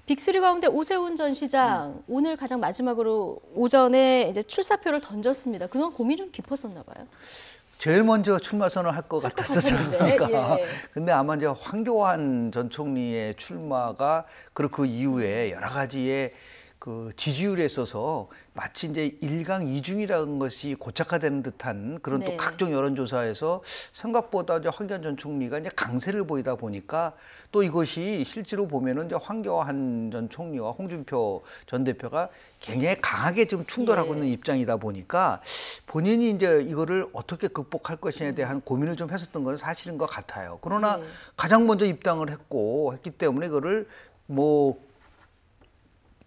빅3 가운데 오세훈 전 시장 오늘 가장 마지막으로 오전에 이제 출사표를 던졌습니다. 그동안 고민이 좀 깊었었나 봐요. 제일 먼저 출마 선언할 것 같았었지 않습니까? 근데 아마 이제 황교안 전 총리의 출마가 그리고 그 이후에 여러 가지의 그 지지율에 있어서 마치 이제 1강 2중이라는 것이 고착화되는 듯한 그런 또 각종 여론조사에서 생각보다 이제 황교안 전 총리가 이제 강세를 보이다 보니까 또 이것이 실제로 보면은 이제 황교안 전 총리와 홍준표 전 대표가 굉장히 강하게 좀 충돌하고 있는 입장이다 보니까 본인이 이제 이거를 어떻게 극복할 것이냐에 대한 고민을 좀 했었던 건 사실인 것 같아요. 그러나 가장 먼저 입당을 했기 때문에 이거를 뭐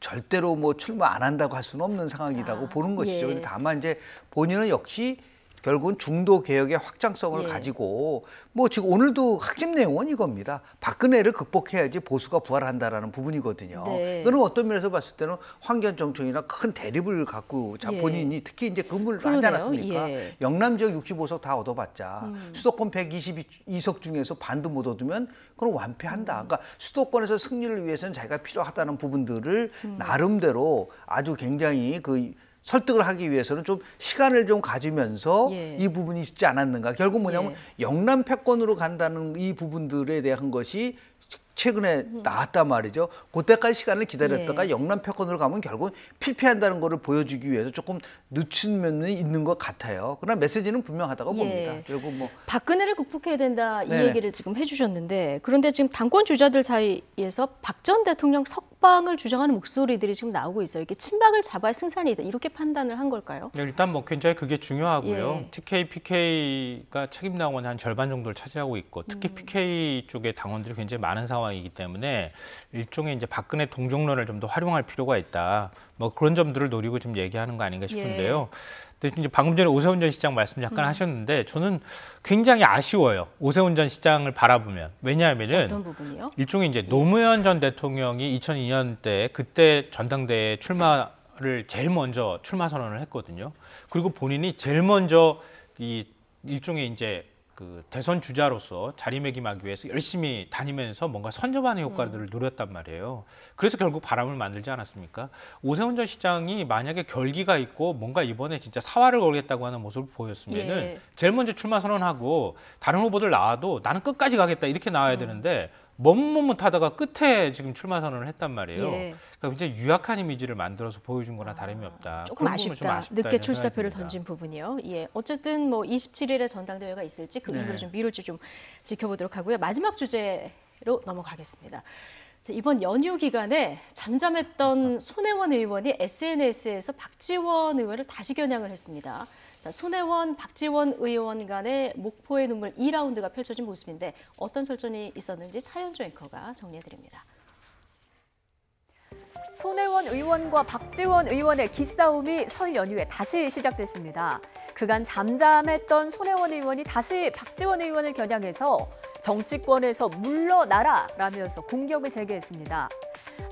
절대로 뭐 출마 안 한다고 할 수는 없는 상황이라고 보는 것이죠. 근데 다만 이제 본인은 역시 결국은 중도 개혁의 확장성을 가지고 뭐 지금 오늘도 핵심 내용은 이겁니다. 박근혜를 극복해야지 보수가 부활한다라는 부분이거든요. 그는 어떤 면에서 봤을 때는 환경 정책이나 큰 대립을 갖고 본인이 특히 이제 근무를 하지 않았습니까? 영남 지역 65석 다 얻어봤자 수도권 122석 중에서 반도 못 얻으면 그럼 완패한다. 그러니까 수도권에서 승리를 위해서는 자기가 필요하다는 부분들을 나름대로 아주 굉장히 설득을 하기 위해서는 좀 시간을 좀 가지면서 이 부분이 있지 않았는가. 결국 뭐냐면 영남 패권으로 간다는 이 부분들에 대한 것이 최근에 나왔단 말이죠. 그때까지 시간을 기다렸다가 영남 패권으로 가면 결국 필패한다는 거를 보여주기 위해서 조금 늦춘 면이 있는 것 같아요. 그러나 메시지는 분명하다고 봅니다. 결국 뭐 박근혜를 극복해야 된다 이 얘기를 지금 해주셨는데 그런데 지금 당권 주자들 사이에서 박 전 대통령 석방을 주장하는 목소리들이 지금 나오고 있어요. 이게 친박을 잡아야 승산이다 이렇게 판단을 한 걸까요? 일단 뭐 굉장히 그게 중요하고요. TK, PK가 책임 당원의 한 절반 정도를 차지하고 있고 특히 PK 쪽의 당원들이 굉장히 많은 상황이기 때문에 일종의 이제 박근혜 동정론을 좀 더 활용할 필요가 있다. 뭐 그런 점들을 노리고 좀 얘기하는 거 아닌가 싶은데요. 근데 이제 방금 전에 오세훈 전 시장 말씀 잠깐 하셨는데 저는 굉장히 아쉬워요. 오세훈 전 시장을 바라보면. 왜냐하면은 어떤 부분이요? 일종의 이제 노무현 전 대통령이 2002년 때 그때 전당대회 출마를 제일 먼저 출마 선언을 했거든요. 그리고 본인이 제일 먼저 이 일종의 이제 대선 주자로서 자리매김하기 위해서 열심히 다니면서 뭔가 선점하는 효과들을 노렸단 말이에요. 그래서 결국 바람을 만들지 않았습니까? 오세훈 전 시장이 만약에 결기가 있고 뭔가 이번에 진짜 사활을 걸겠다고 하는 모습을 보였으면은 제일 먼저 출마 선언하고 다른 후보들 나와도 나는 끝까지 가겠다 이렇게 나와야 되는데 머뭇머뭇하다가 끝에 지금 출마 선언을 했단 말이에요. 그러니까 굉장히 유약한 이미지를 만들어서 보여준 거나 다름이 없다. 조금 아쉽다. 늦게 출사표를 던진 부분이요. 어쨌든 뭐 27일에 전당대회가 있을지 그 이후로 좀 미룰지 좀 지켜보도록 하고요. 마지막 주제로 넘어가겠습니다. 이번 연휴 기간에 잠잠했던 손혜원 의원이 SNS에서 박지원 의원을 다시 겨냥을 했습니다. 손혜원, 박지원 의원 간의 목포의 눈물 2라운드가 펼쳐진 모습인데 어떤 설전이 있었는지 차현주 앵커가 정리해드립니다. 손혜원 의원과 박지원 의원의 기싸움이 설 연휴에 다시 시작됐습니다. 그간 잠잠했던 손혜원 의원이 다시 박지원 의원을 겨냥해서 정치권에서 물러나라라면서 공격을 재개했습니다.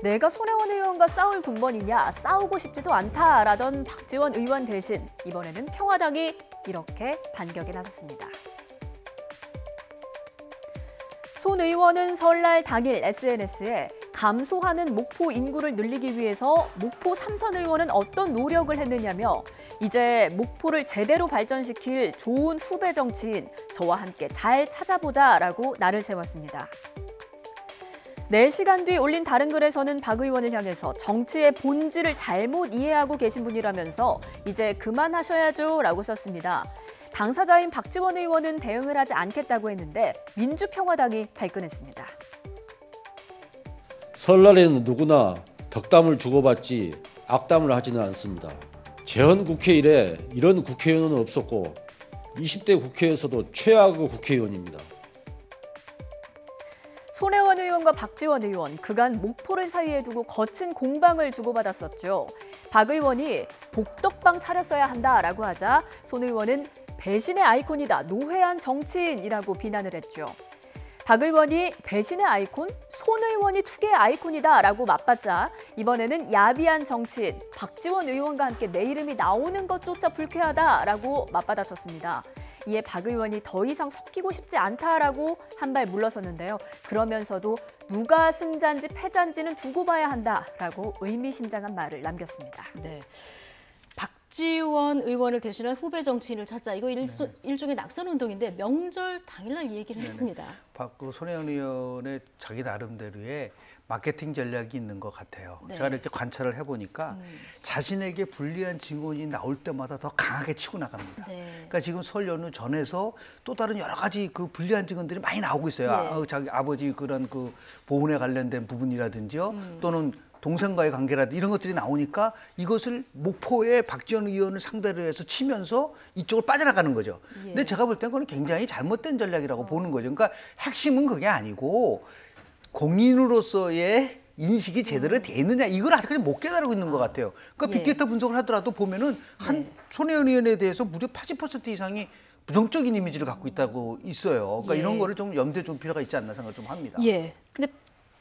내가 손혜원 의원과 싸울 군번이냐, 싸우고 싶지도 않다라던 박지원 의원 대신 이번에는 평화당이 이렇게 반격에 나섰습니다. 손 의원은 설날 당일 SNS에 감소하는 목포 인구를 늘리기 위해서 목포 3선 의원은 어떤 노력을 했느냐며 이제 목포를 제대로 발전시킬 좋은 후배 정치인 저와 함께 잘 찾아보자라고 날을 세웠습니다. 4시간 뒤 올린 다른 글에서는 박 의원을 향해서 정치의 본질을 잘못 이해하고 계신 분이라면서 이제 그만하셔야죠 라고 썼습니다. 당사자인 박지원 의원은 대응을 하지 않겠다고 했는데 민주평화당이 발끈했습니다. 설날에는 누구나 덕담을 주고받지 악담을 하지는 않습니다. 재헌 국회 이래 이런 국회의원은 없었고 20대 국회에서도 최악의 국회의원입니다. 손혜원 의원과 박지원 의원, 그간 목포를 사이에 두고 거친 공방을 주고받았었죠. 박 의원이 복덕방 차렸어야 한다라고 하자 손 의원은 배신의 아이콘이다, 노회한 정치인이라고 비난을 했죠. 박 의원이 배신의 아이콘, 손 의원이 투개의 아이콘이다라고 맞받자 이번에는 야비한 정치인 박지원 의원과 함께 내 이름이 나오는 것조차 불쾌하다라고 맞받아쳤습니다. 이에 박 의원이 더 이상 섞이고 싶지 않다라고 한 발 물러섰는데요. 그러면서도 누가 승자인지 패자인지는 두고 봐야 한다라고 의미심장한 말을 남겼습니다. 박지원 의원을 대신할 후배 정치인을 찾자. 이거 일종의 낙선 운동인데 명절 당일날 이 얘기를 했습니다. 손혜원 의원의 자기 나름대로의 마케팅 전략이 있는 것 같아요. 제가 이렇게 관찰을 해보니까 자신에게 불리한 증언이 나올 때마다 더 강하게 치고 나갑니다. 그러니까 지금 설 연휴 전에서 또 다른 여러 가지 그 불리한 증언들이 많이 나오고 있어요. 자기 아버지 그런 그 보훈에 관련된 부분이라든지요. 또는 동생과의 관계라든지 이런 것들이 나오니까 이것을 목포의 박지원 의원을 상대로 해서 치면서 이쪽을 빠져나가는 거죠. 근데 제가 볼 땐 그건 굉장히 잘못된 전략이라고 보는 거죠. 그러니까 핵심은 그게 아니고 공인으로서의 인식이 제대로 돼 있느냐 이걸 아직까지 못 깨달고 있는 것 같아요. 그러니까 빅데이터 분석을 하더라도 보면은 한 손혜원 의원에 대해서 무려 80% 이상이 부정적인 이미지를 갖고 있다고 있어요. 그러니까 이런 거를 좀 염두에 좀 필요가 있지 않나 생각을 좀 합니다. 예. 근데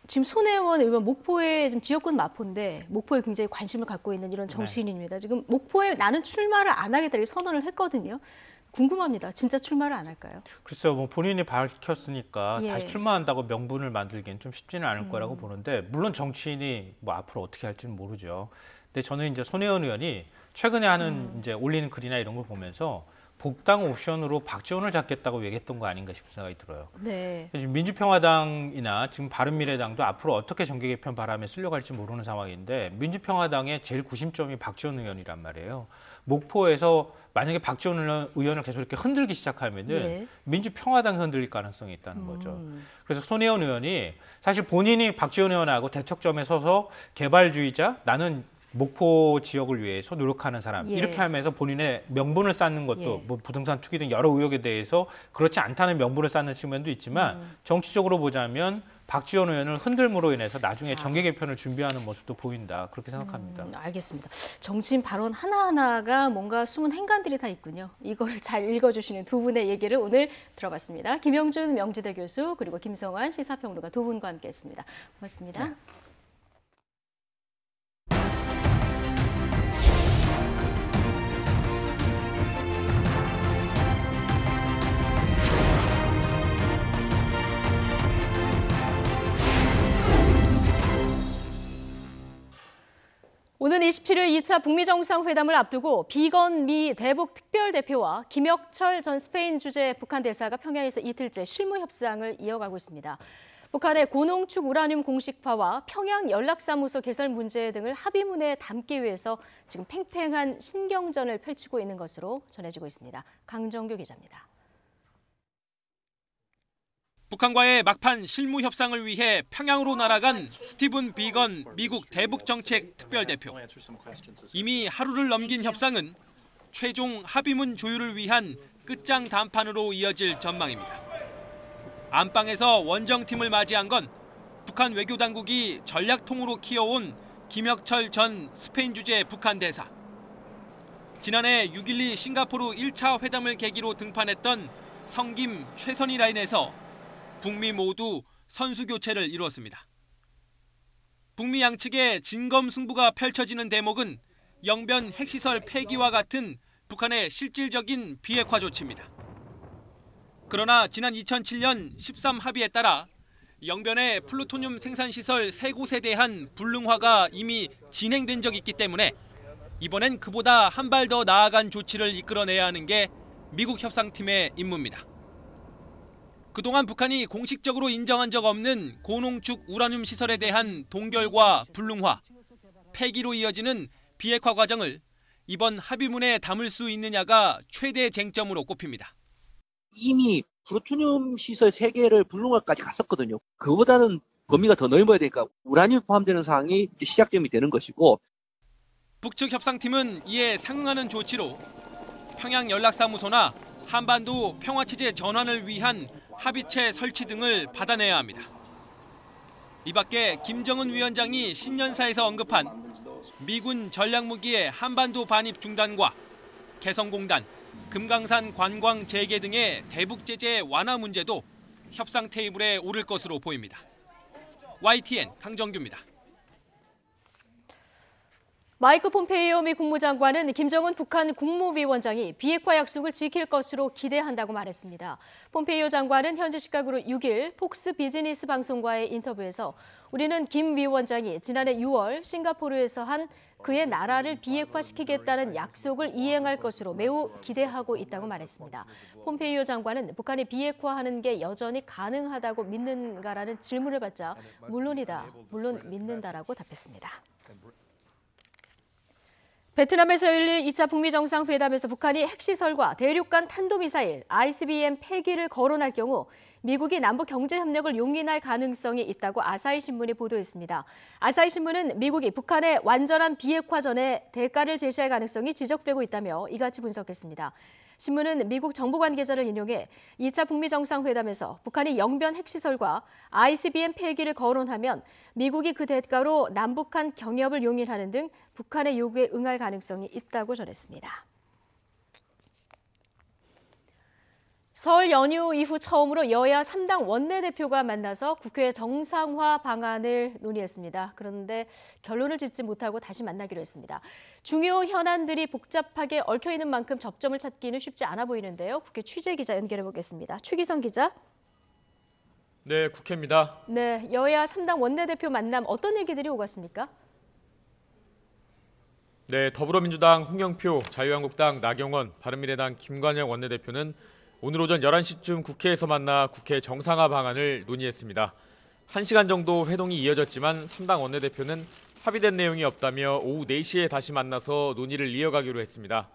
지금 손혜원 의원 목포의 지금 지역권 마포인데 목포에 굉장히 관심을 갖고 있는 이런 정치인입니다. 지금 목포에 나는 출마를 안 하겠다 이렇게 선언을 했거든요. 궁금합니다. 진짜 출마를 안 할까요? 글쎄요, 뭐 본인이 밝혔으니까 예. 다시 출마한다고 명분을 만들기는 좀 쉽지는 않을 거라고 보는데 물론 정치인이 뭐 앞으로 어떻게 할지는 모르죠. 근데 저는 이제 손혜원 의원이 최근에 하는 이제 올리는 글이나 이런 걸 보면서 복당 옵션으로 박지원을 잡겠다고 얘기했던 거 아닌가 싶은 생각이 들어요. 네. 지금 민주평화당이나 지금 바른미래당도 앞으로 어떻게 정계 개편 바람에 쓸려갈지 모르는 상황인데 민주평화당의 제일 구심점이 박지원 의원이란 말이에요. 목포에서 만약에 박지원 의원을 계속 이렇게 흔들기 시작하면은 민주평화당이 흔들릴 가능성이 있다는 거죠. 그래서 손혜원 의원이 사실 본인이 박지원 의원하고 대척점에 서서 개발주의자, 나는 목포 지역을 위해서 노력하는 사람 이렇게 하면서 본인의 명분을 쌓는 것도 뭐 부동산 투기 등 여러 의혹에 대해서 그렇지 않다는 명분을 쌓는 측면도 있지만 정치적으로 보자면 박지원 의원을 흔들므로 인해서 나중에 정계 개편을 준비하는 모습도 보인다 그렇게 생각합니다. 알겠습니다. 정치인 발언 하나하나가 뭔가 숨은 행간들이 다 있군요. 이걸 잘 읽어주시는 두 분의 얘기를 오늘 들어봤습니다. 김영준 명지대 교수 그리고 김성환 시사평론가 두 분과 함께했습니다. 고맙습니다. 네. 오는 27일 2차 북미 정상회담을 앞두고 비건 미 대북 특별대표와 김혁철 전 스페인 주재 북한 대사가 평양에서 이틀째 실무 협상을 이어가고 있습니다. 북한의 고농축 우라늄 공식화와 평양 연락사무소 개설 문제 등을 합의문에 담기 위해서 지금 팽팽한 신경전을 펼치고 있는 것으로 전해지고 있습니다. 강정규 기자입니다. 북한과의 막판 실무 협상을 위해 평양으로 날아간 스티븐 비건 미국 대북정책 특별대표. 이미 하루를 넘긴 협상은 최종 합의문 조율을 위한 끝장談판으로 이어질 전망입니다. 안방에서 원정팀을 맞이한 건 북한 외교당국이 전략통으로 키워온 김혁철 전 스페인 주재 북한 대사. 지난해 6.12 싱가포르 1차 회담을 계기로 등판했던 성김 최선희 라인에서 북미 모두 선수 교체를 이루었습니다. 북미 양측의 진검승부가 펼쳐지는 대목은 영변 핵시설 폐기와 같은 북한의 실질적인 비핵화 조치입니다. 그러나 지난 2007년 13합의에 따라 영변의 플루토늄 생산시설 3곳에 대한 불능화가 이미 진행된 적이 있기 때문에 이번엔 그보다 한 발 더 나아간 조치를 이끌어내야 하는 게 미국 협상팀의 임무입니다. 그동안 북한이 공식적으로 인정한 적 없는 고농축 우라늄 시설에 대한 동결과 불능화, 폐기로 이어지는 비핵화 과정을 이번 합의문에 담을 수 있느냐가 최대 쟁점으로 꼽힙니다. 이미 플루토늄 시설 3개를 불능화까지 갔었거든요. 그보다는 범위가 더 넓어야 되니까 우라늄이 포함되는 사항이 시작점이 되는 것이고 북측 협상팀은 이에 상응하는 조치로 평양 연락사무소나 한반도 평화체제 전환을 위한 합의체 설치 등을 받아내야 합니다. 이 밖에 김정은 위원장이 신년사에서 언급한 미군 전략무기의 한반도 반입 중단과 개성공단, 금강산 관광 재개 등의 대북 제재 완화 문제도 협상 테이블에 오를 것으로 보입니다. YTN 강정규입니다. 마이크 폼페이오 미 국무장관은 김정은 북한 국무위원장이 비핵화 약속을 지킬 것으로 기대한다고 말했습니다. 폼페이오 장관은 현지 시각으로 6일 폭스 비즈니스 방송과의 인터뷰에서 우리는 김 위원장이 지난해 6월 싱가포르에서 한 그의 나라를 비핵화시키겠다는 약속을 이행할 것으로 매우 기대하고 있다고 말했습니다. 폼페이오 장관은 북한이 비핵화하는 게 여전히 가능하다고 믿는가라는 질문을 받자 물론이다, 물론 믿는다라고 답했습니다. 베트남에서 열릴 2차 북미 정상회담에서 북한이 핵시설과 대륙간 탄도미사일 ICBM 폐기를 거론할 경우 미국이 남북 경제협력을 용인할 가능성이 있다고 아사히 신문이 보도했습니다. 아사히 신문은 미국이 북한의 완전한 비핵화 전에 대가를 제시할 가능성이 지적되고 있다며 이같이 분석했습니다. 신문은 미국 정부 관계자를 인용해 2차 북미 정상회담에서 북한이 영변 핵시설과 ICBM 폐기를 거론하면 미국이 그 대가로 남북한 경협을 용인하는 등 북한의 요구에 응할 가능성이 있다고 전했습니다. 설 연휴 이후 처음으로 여야 3당 원내대표가 만나서 국회 정상화 방안을 논의했습니다. 그런데 결론을 짓지 못하고 다시 만나기로 했습니다. 중요 현안들이 복잡하게 얽혀있는 만큼 접점을 찾기는 쉽지 않아 보이는데요. 국회 취재기자 연결해 보겠습니다. 최기성 기자. 네, 국회입니다. 네, 여야 3당 원내대표 만남 어떤 얘기들이 오갔습니까? 네, 더불어민주당 홍영표, 자유한국당 나경원, 바른미래당 김관영 원내대표는 오늘 오전 11시쯤 국회에서 만나 국회 정상화 방안을 논의했습니다. 1시간 정도 회동이 이어졌지만 3당 원내대표는 합의된 내용이 없다며 오후 4시에 다시 만나서 논의를 이어가기로 했습니다.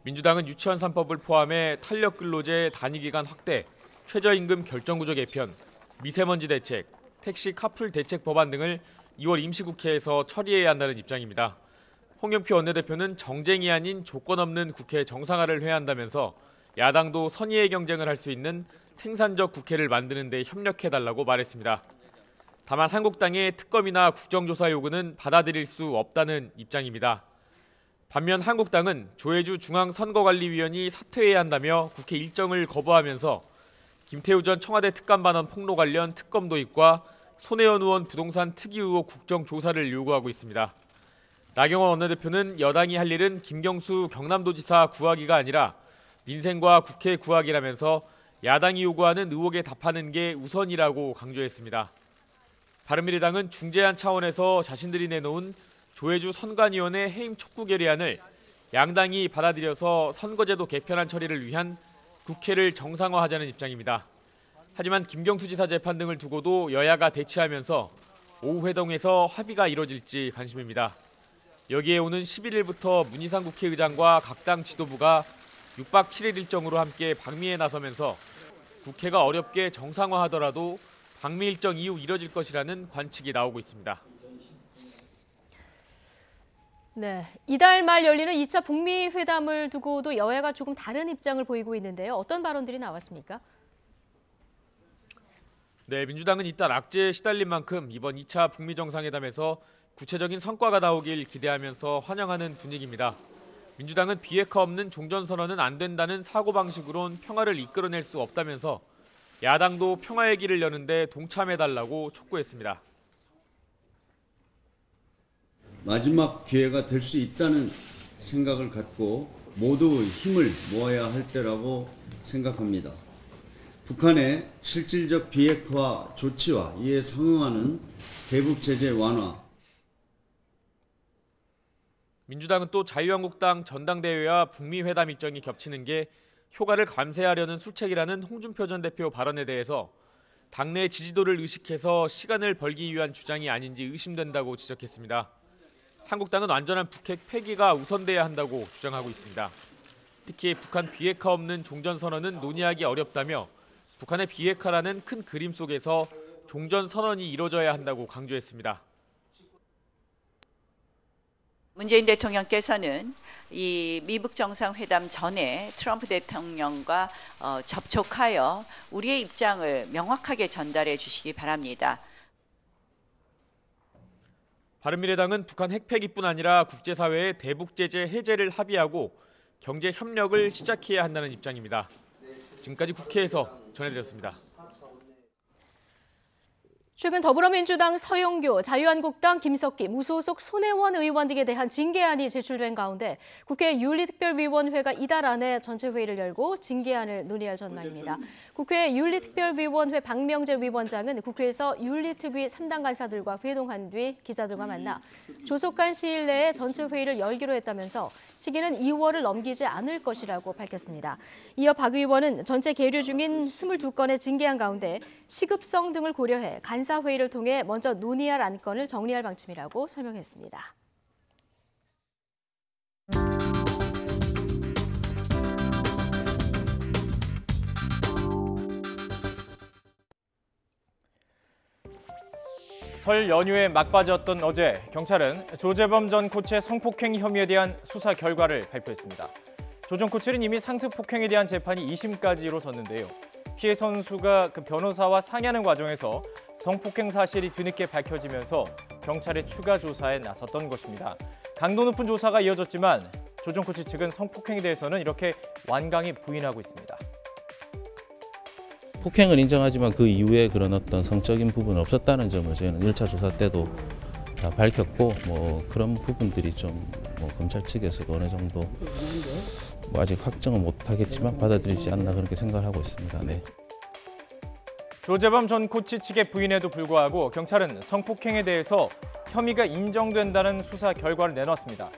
민주당은 유치원 3법을 포함해 탄력근로제 단위기간 확대, 최저임금 결정구조 개편, 미세먼지 대책, 택시 카풀 대책 법안 등을 2월 임시국회에서 처리해야 한다는 입장입니다. 홍영표 원내대표는 정쟁이 아닌 조건 없는 국회 정상화를 해야 한다면서 야당도 선의의 경쟁을 할 수 있는 생산적 국회를 만드는 데 협력해달라고 말했습니다. 다만 한국당의 특검이나 국정조사 요구는 받아들일 수 없다는 입장입니다. 반면 한국당은 조혜주 중앙선거관리위원이 사퇴해야 한다며 국회 일정을 거부하면서 김태우 전 청와대 특감반원 폭로 관련 특검 도입과 손혜원 의원 부동산 특이 의혹 국정조사를 요구하고 있습니다. 나경원 원내대표는 여당이 할 일은 김경수 경남도지사 구하기가 아니라 민생과 국회 구하기라면서 야당이 요구하는 의혹에 답하는 게 우선이라고 강조했습니다. 바른미래당은 중재안 차원에서 자신들이 내놓은 조혜주 선관위원회 해임 촉구 결의안을 양당이 받아들여서 선거제도 개편안 처리를 위한 국회를 정상화하자는 입장입니다. 하지만 김경수 지사 재판 등을 두고도 여야가 대치하면서 오후 회동에서 합의가 이뤄질지 관심입니다. 여기에 오는 11일부터 문희상 국회의장과 각 당 지도부가 6박 7일 일정으로 함께 방미에 나서면서 국회가 어렵게 정상화하더라도 방미 일정 이후 이뤄질 것이라는 관측이 나오고 있습니다. 네, 이달 말 열리는 2차 북미 회담을 두고도 여야가 조금 다른 입장을 보이고 있는데요. 어떤 발언들이 나왔습니까? 네, 민주당은 이달 악재에 시달린 만큼 이번 2차 북미 정상회담에서 구체적인 성과가 나오길 기대하면서 환영하는 분위기입니다. 민주당은 비핵화 없는 종전선언은 안 된다는 사고방식으론 평화를 이끌어낼 수 없다면서 야당도 평화의 길을 여는데 동참해달라고 촉구했습니다. 마지막 기회가 될 수 있다는 생각을 갖고 모두 힘을 모아야 할 때라고 생각합니다. 북한의 실질적 비핵화 조치와 이에 상응하는 대북 제재 완화, 민주당은 또 자유한국당 전당대회와 북미 회담 일정이 겹치는 게 효과를 감쇄하려는 술책이라는 홍준표 전 대표 발언에 대해서 당내 지지도를 의식해서 시간을 벌기 위한 주장이 아닌지 의심된다고 지적했습니다. 한국당은 완전한 북핵 폐기가 우선돼야 한다고 주장하고 있습니다. 특히 북한 비핵화 없는 종전선언은 논의하기 어렵다며 북한의 비핵화라는 큰 그림 속에서 종전선언이 이뤄져야 한다고 강조했습니다. 문재인 대통령께서는 이 미북 정상회담 전에 트럼프 대통령과 접촉하여 우리의 입장을 명확하게 전달해 주시기 바랍니다. 바른미래당은 북한 핵폐기뿐 아니라 국제사회의 대북 제재 해제를 합의하고 경제 협력을 시작해야 한다는 입장입니다. 지금까지 국회에서 전해드렸습니다. 최근 더불어민주당 서영교, 자유한국당 김석기, 무소속 손혜원 의원 등에 대한 징계안이 제출된 가운데 국회 윤리특별위원회가 이달 안에 전체 회의를 열고 징계안을 논의할 전망입니다. 국회 윤리특별위원회 박명재 위원장은 국회에서 윤리특위 3당 간사들과 회동한 뒤 기자들과 만나 조속한 시일 내에 전체 회의를 열기로 했다면서 시기는 2월을 넘기지 않을 것이라고 밝혔습니다. 이어 박 의원은 전체 계류 중인 22건의 징계안 가운데 시급성 등을 고려해 간사회의를 통해 먼저 논의할 안건을 정리할 방침이라고 설명했습니다. 설 연휴에 막바지였던 어제 경찰은 조재범 전 코치의 성폭행 혐의에 대한 수사 결과를 발표했습니다. 조전 코치는 이미 상습 폭행에 대한 재판이 2심까지 이루어졌는데요. 피해 선수가 그 변호사와 상의하는 과정에서 성폭행 사실이 뒤늦게 밝혀지면서 경찰의 추가 조사에 나섰던 것입니다. 강도 높은 조사가 이어졌지만 조전 코치 측은 성폭행에 대해서는 이렇게 완강히 부인하고 있습니다. 폭행을 인정하지만 그 이후에 그런 어떤 성적인 부분은 없었다는 점을 저희는 1차 조사 때도 다 밝혔고 그런 부분들이 좀 검찰 측에서도 어느 정도 아직 확정은 못하겠지만 받아들이지 않나 그렇게 생각을 하고 있습니다. 네. 조재범 전 코치 측의 부인에도 불구하고 경찰은 성폭행에 대해서 혐의가 인정된다는 수사 결과를 내놨습니다.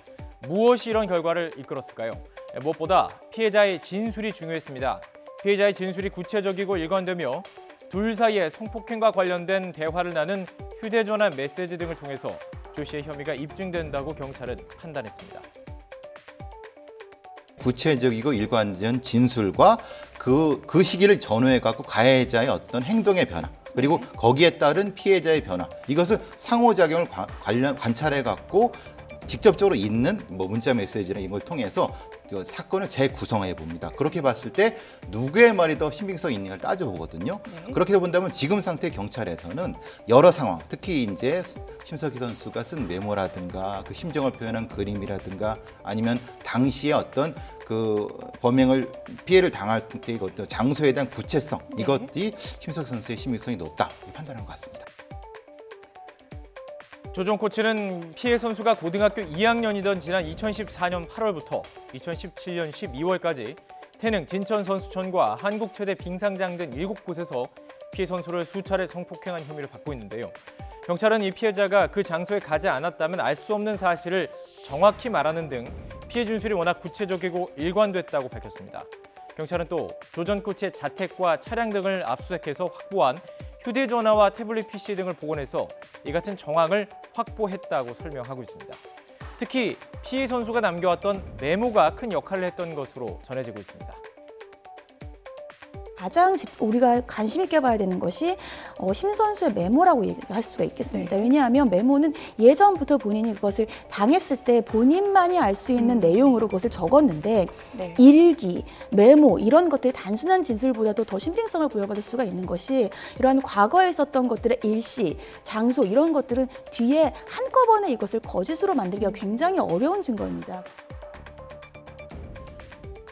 무엇이 이런 결과를 이끌었을까요? 무엇보다 피해자의 진술이 중요했습니다. 피해자의 진술이 구체적이고 일관되며 둘 사이에 성폭행과 관련된 대화를 나눈 휴대전화 메시지 등을 통해서 조 씨의 혐의가 입증된다고 경찰은 판단했습니다. 구체적이고 일관된 진술과 그 시기를 전후해갖고 가해자의 어떤 행동의 변화, 그리고 거기에 따른 피해자의 변화, 이것을 상호작용을 관찰해갖고 직접적으로 있는 문자 메시지나 이걸 통해서 사건을 재구성해 봅니다. 그렇게 봤을 때 누구의 말이 더 신빙성이 있는가를 따져보거든요. 그렇게 본다면 지금 상태 경찰에서는 여러 상황, 특히 이제 심석희 선수가 쓴 메모라든가 그 심정을 표현한 그림이라든가 아니면 당시에 어떤 그 범행을 피해를 당할 때의 어떤 장소에 대한 구체성, 이것이 심석희 선수의 신빙성이 높다 판단한 것 같습니다. 조전 코치는 피해 선수가 고등학교 2학년이던 지난 2014년 8월부터 2017년 12월까지 태릉, 진천 선수촌과 한국 최대 빙상장 등 7곳에서 피해 선수를 수차례 성폭행한 혐의를 받고 있는데요. 경찰은 이 피해자가 그 장소에 가지 않았다면 알 수 없는 사실을 정확히 말하는 등 피해 진술이 워낙 구체적이고 일관됐다고 밝혔습니다. 경찰은 또 조전 코치의 자택과 차량 등을 압수수색해서 확보한 휴대전화와 태블릿 PC 등을 복원해서 이 같은 정황을 확보했다고 설명하고 있습니다. 특히 피해 선수가 남겨왔던 메모가 큰 역할을 했던 것으로 전해지고 있습니다. 가장 우리가 관심 있게 봐야 되는 것이 심 선수의 메모라고 얘기할 수가 있겠습니다. 왜냐하면 메모는 예전부터 본인이 그것을 당했을 때 본인만이 알 수 있는 내용으로 그것을 적었는데 일기, 메모 이런 것들이 단순한 진술보다도 더 신빙성을 부여받을 수가 있는 것이 이러한 과거에 있었던 것들의 일시, 장소 이런 것들은 뒤에 한꺼번에 이것을 거짓으로 만들기가 굉장히 어려운 증거입니다.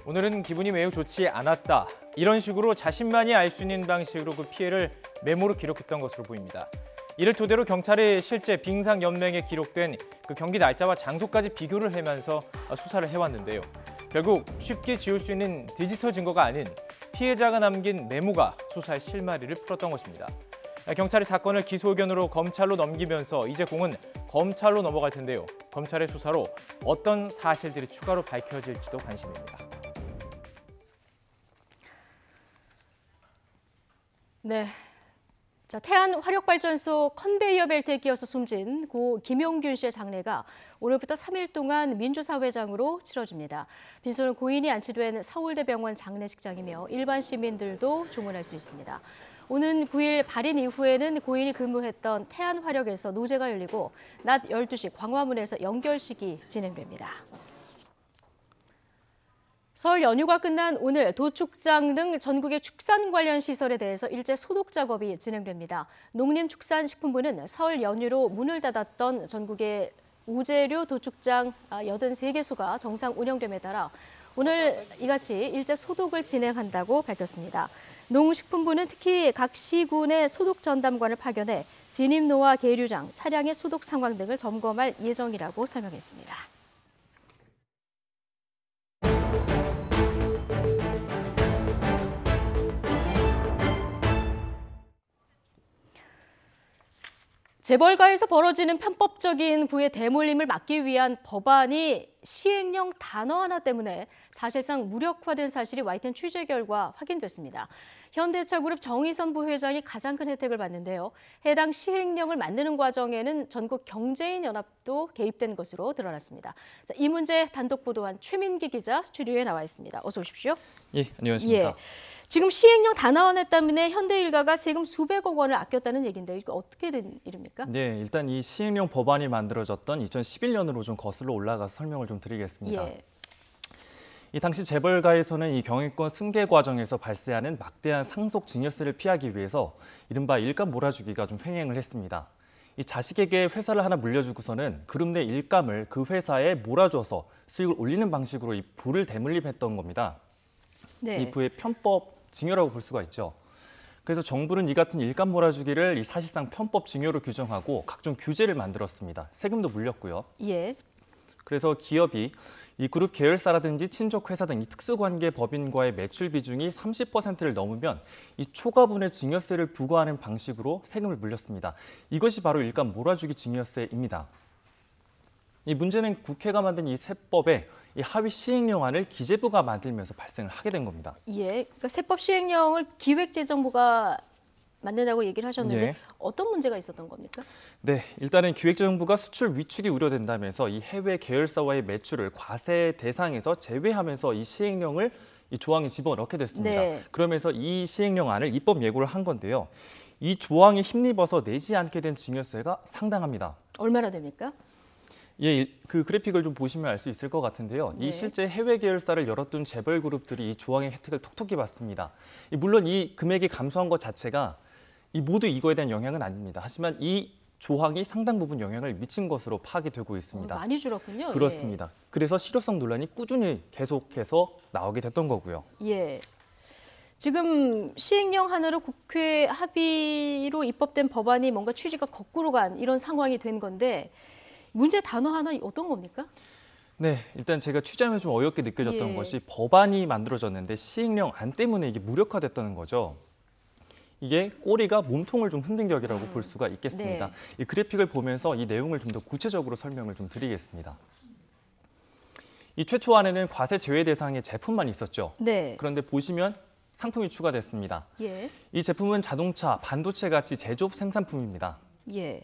오늘은 기분이 매우 좋지 않았다. 이런 식으로 자신만이 알 수 있는 방식으로 그 피해를 메모로 기록했던 것으로 보입니다. 이를 토대로 경찰이 실제 빙상연맹에 기록된 그 경기 날짜와 장소까지 비교를 하면서 수사를 해왔는데요. 결국 쉽게 지울 수 있는 디지털 증거가 아닌 피해자가 남긴 메모가 수사의 실마리를 풀었던 것입니다. 경찰이 사건을 기소 의견으로 검찰로 넘기면서 이제 공은 검찰로 넘어갈 텐데요. 검찰의 수사로 어떤 사실들이 추가로 밝혀질지도 관심입니다. 네. 자, 태안 화력발전소 컨베이어 벨트에 끼어서 숨진 고 김용균 씨의 장례가 오늘부터 3일 동안 민주사회장으로 치러집니다. 빈소는 고인이 안치된 서울대병원 장례식장이며 일반 시민들도 조문할 수 있습니다. 오는 9일 발인 이후에는 고인이 근무했던 태안화력에서 노제가 열리고 낮 12시 광화문에서 연결식이 진행됩니다. 설 연휴가 끝난 오늘 도축장 등 전국의 축산 관련 시설에 대해서 일제 소독 작업이 진행됩니다. 농림축산식품부는 설 연휴로 문을 닫았던 전국의 우재료 도축장 83개소가 정상 운영됨에 따라 오늘 이같이 일제 소독을 진행한다고 밝혔습니다. 농식품부는 특히 각 시군의 소독 전담관을 파견해 진입로와 계류장, 차량의 소독 상황 등을 점검할 예정이라고 설명했습니다. 재벌가에서 벌어지는 편법적인 부의 대물림을 막기 위한 법안이 시행령 단어 하나 때문에 사실상 무력화된 사실이 와이튼 취재 결과 확인됐습니다. 현대차그룹 정의선 부회장이 가장 큰 혜택을 받는데요. 해당 시행령을 만드는 과정에는 전국 경제인 연합도 개입된 것으로 드러났습니다. 자, 이 문제 단독 보도한 최민기 기자 스튜디오에 나와 있습니다. 어서 오십시오. 예, 안녕하십니까. 예. 지금 시행령 단어 하나 때문에 현대일가가 세금 수백억 원을 아꼈다는 얘기인데요. 이거 어떻게 된 일입니까? 네, 일단 이 시행령 법안이 만들어졌던 2011년으로 좀 거슬러 올라가서 설명을 좀 드리겠습니다. 예. 이 당시 재벌가에서는 이 경영권 승계 과정에서 발생하는 막대한 상속 증여세를 피하기 위해서 이른바 일감 몰아주기가 좀 횡행을 했습니다. 이 자식에게 회사를 하나 물려주고서는 그룹 내 일감을 그 회사에 몰아줘서 수익을 올리는 방식으로 이 부를 대물림했던 겁니다. 네. 이 부의 편법 증여라고 볼 수가 있죠. 그래서 정부는 이 같은 일감 몰아주기를 이 사실상 편법 증여로 규정하고 각종 규제를 만들었습니다. 세금도 물렸고요. 예. 그래서 기업이 이 그룹 계열사라든지 친족 회사 등 이 특수관계 법인과의 매출 비중이 30%를 넘으면 이 초과분의 증여세를 부과하는 방식으로 세금을 물렸습니다. 이것이 바로 일감 몰아주기 증여세입니다. 이 문제는 국회가 만든 이 세법에 이 하위 시행령안을 기재부가 만들면서 발생을 하게 된 겁니다. 예, 그러니까 세법 시행령을 기획재정부가 만든다고 얘기를 하셨는데 예. 어떤 문제가 있었던 겁니까? 네, 일단은 기획재정부가 수출 위축이 우려된다면서 이 해외 계열사와의 매출을 과세 대상에서 제외하면서 이 시행령을 이 조항에 집어넣게 됐습니다. 네. 그러면서 이 시행령안을 입법 예고를 한 건데요. 이 조항에 힘입어서 내지 않게 된 증여세가 상당합니다. 얼마나 됩니까? 예, 그 그래픽을 좀 보시면 알 수 있을 것 같은데요. 네. 이 실제 해외 계열사를 열어둔 재벌 그룹들이 이 조항의 혜택을 톡톡히 받습니다. 물론 이 금액이 감소한 것 자체가 이 모두 이거에 대한 영향은 아닙니다. 하지만 이 조항이 상당 부분 영향을 미친 것으로 파악이 되고 있습니다. 많이 줄었군요. 그렇습니다. 예. 그래서 실효성 논란이 꾸준히 계속해서 나오게 됐던 거고요. 예. 지금 시행령 하나로 국회 합의로 입법된 법안이 뭔가 취지가 거꾸로 간 이런 상황이 된 건데 문제 단어 하나 어떤 겁니까? 네, 일단 제가 취재하면서 좀 어이없게 느껴졌던 예. 것이 법안이 만들어졌는데 시행령 안 때문에 이게 무력화됐다는 거죠. 이게 꼬리가 몸통을 좀 흔든 격이라고 볼 수가 있겠습니다. 네. 이 그래픽을 보면서 이 내용을 좀 더 구체적으로 설명을 좀 드리겠습니다. 이 최초안에는 과세 제외 대상의 제품만 있었죠. 네. 그런데 보시면 상품이 추가됐습니다. 예. 이 제품은 자동차, 반도체 같이 제조업 생산품입니다. 예.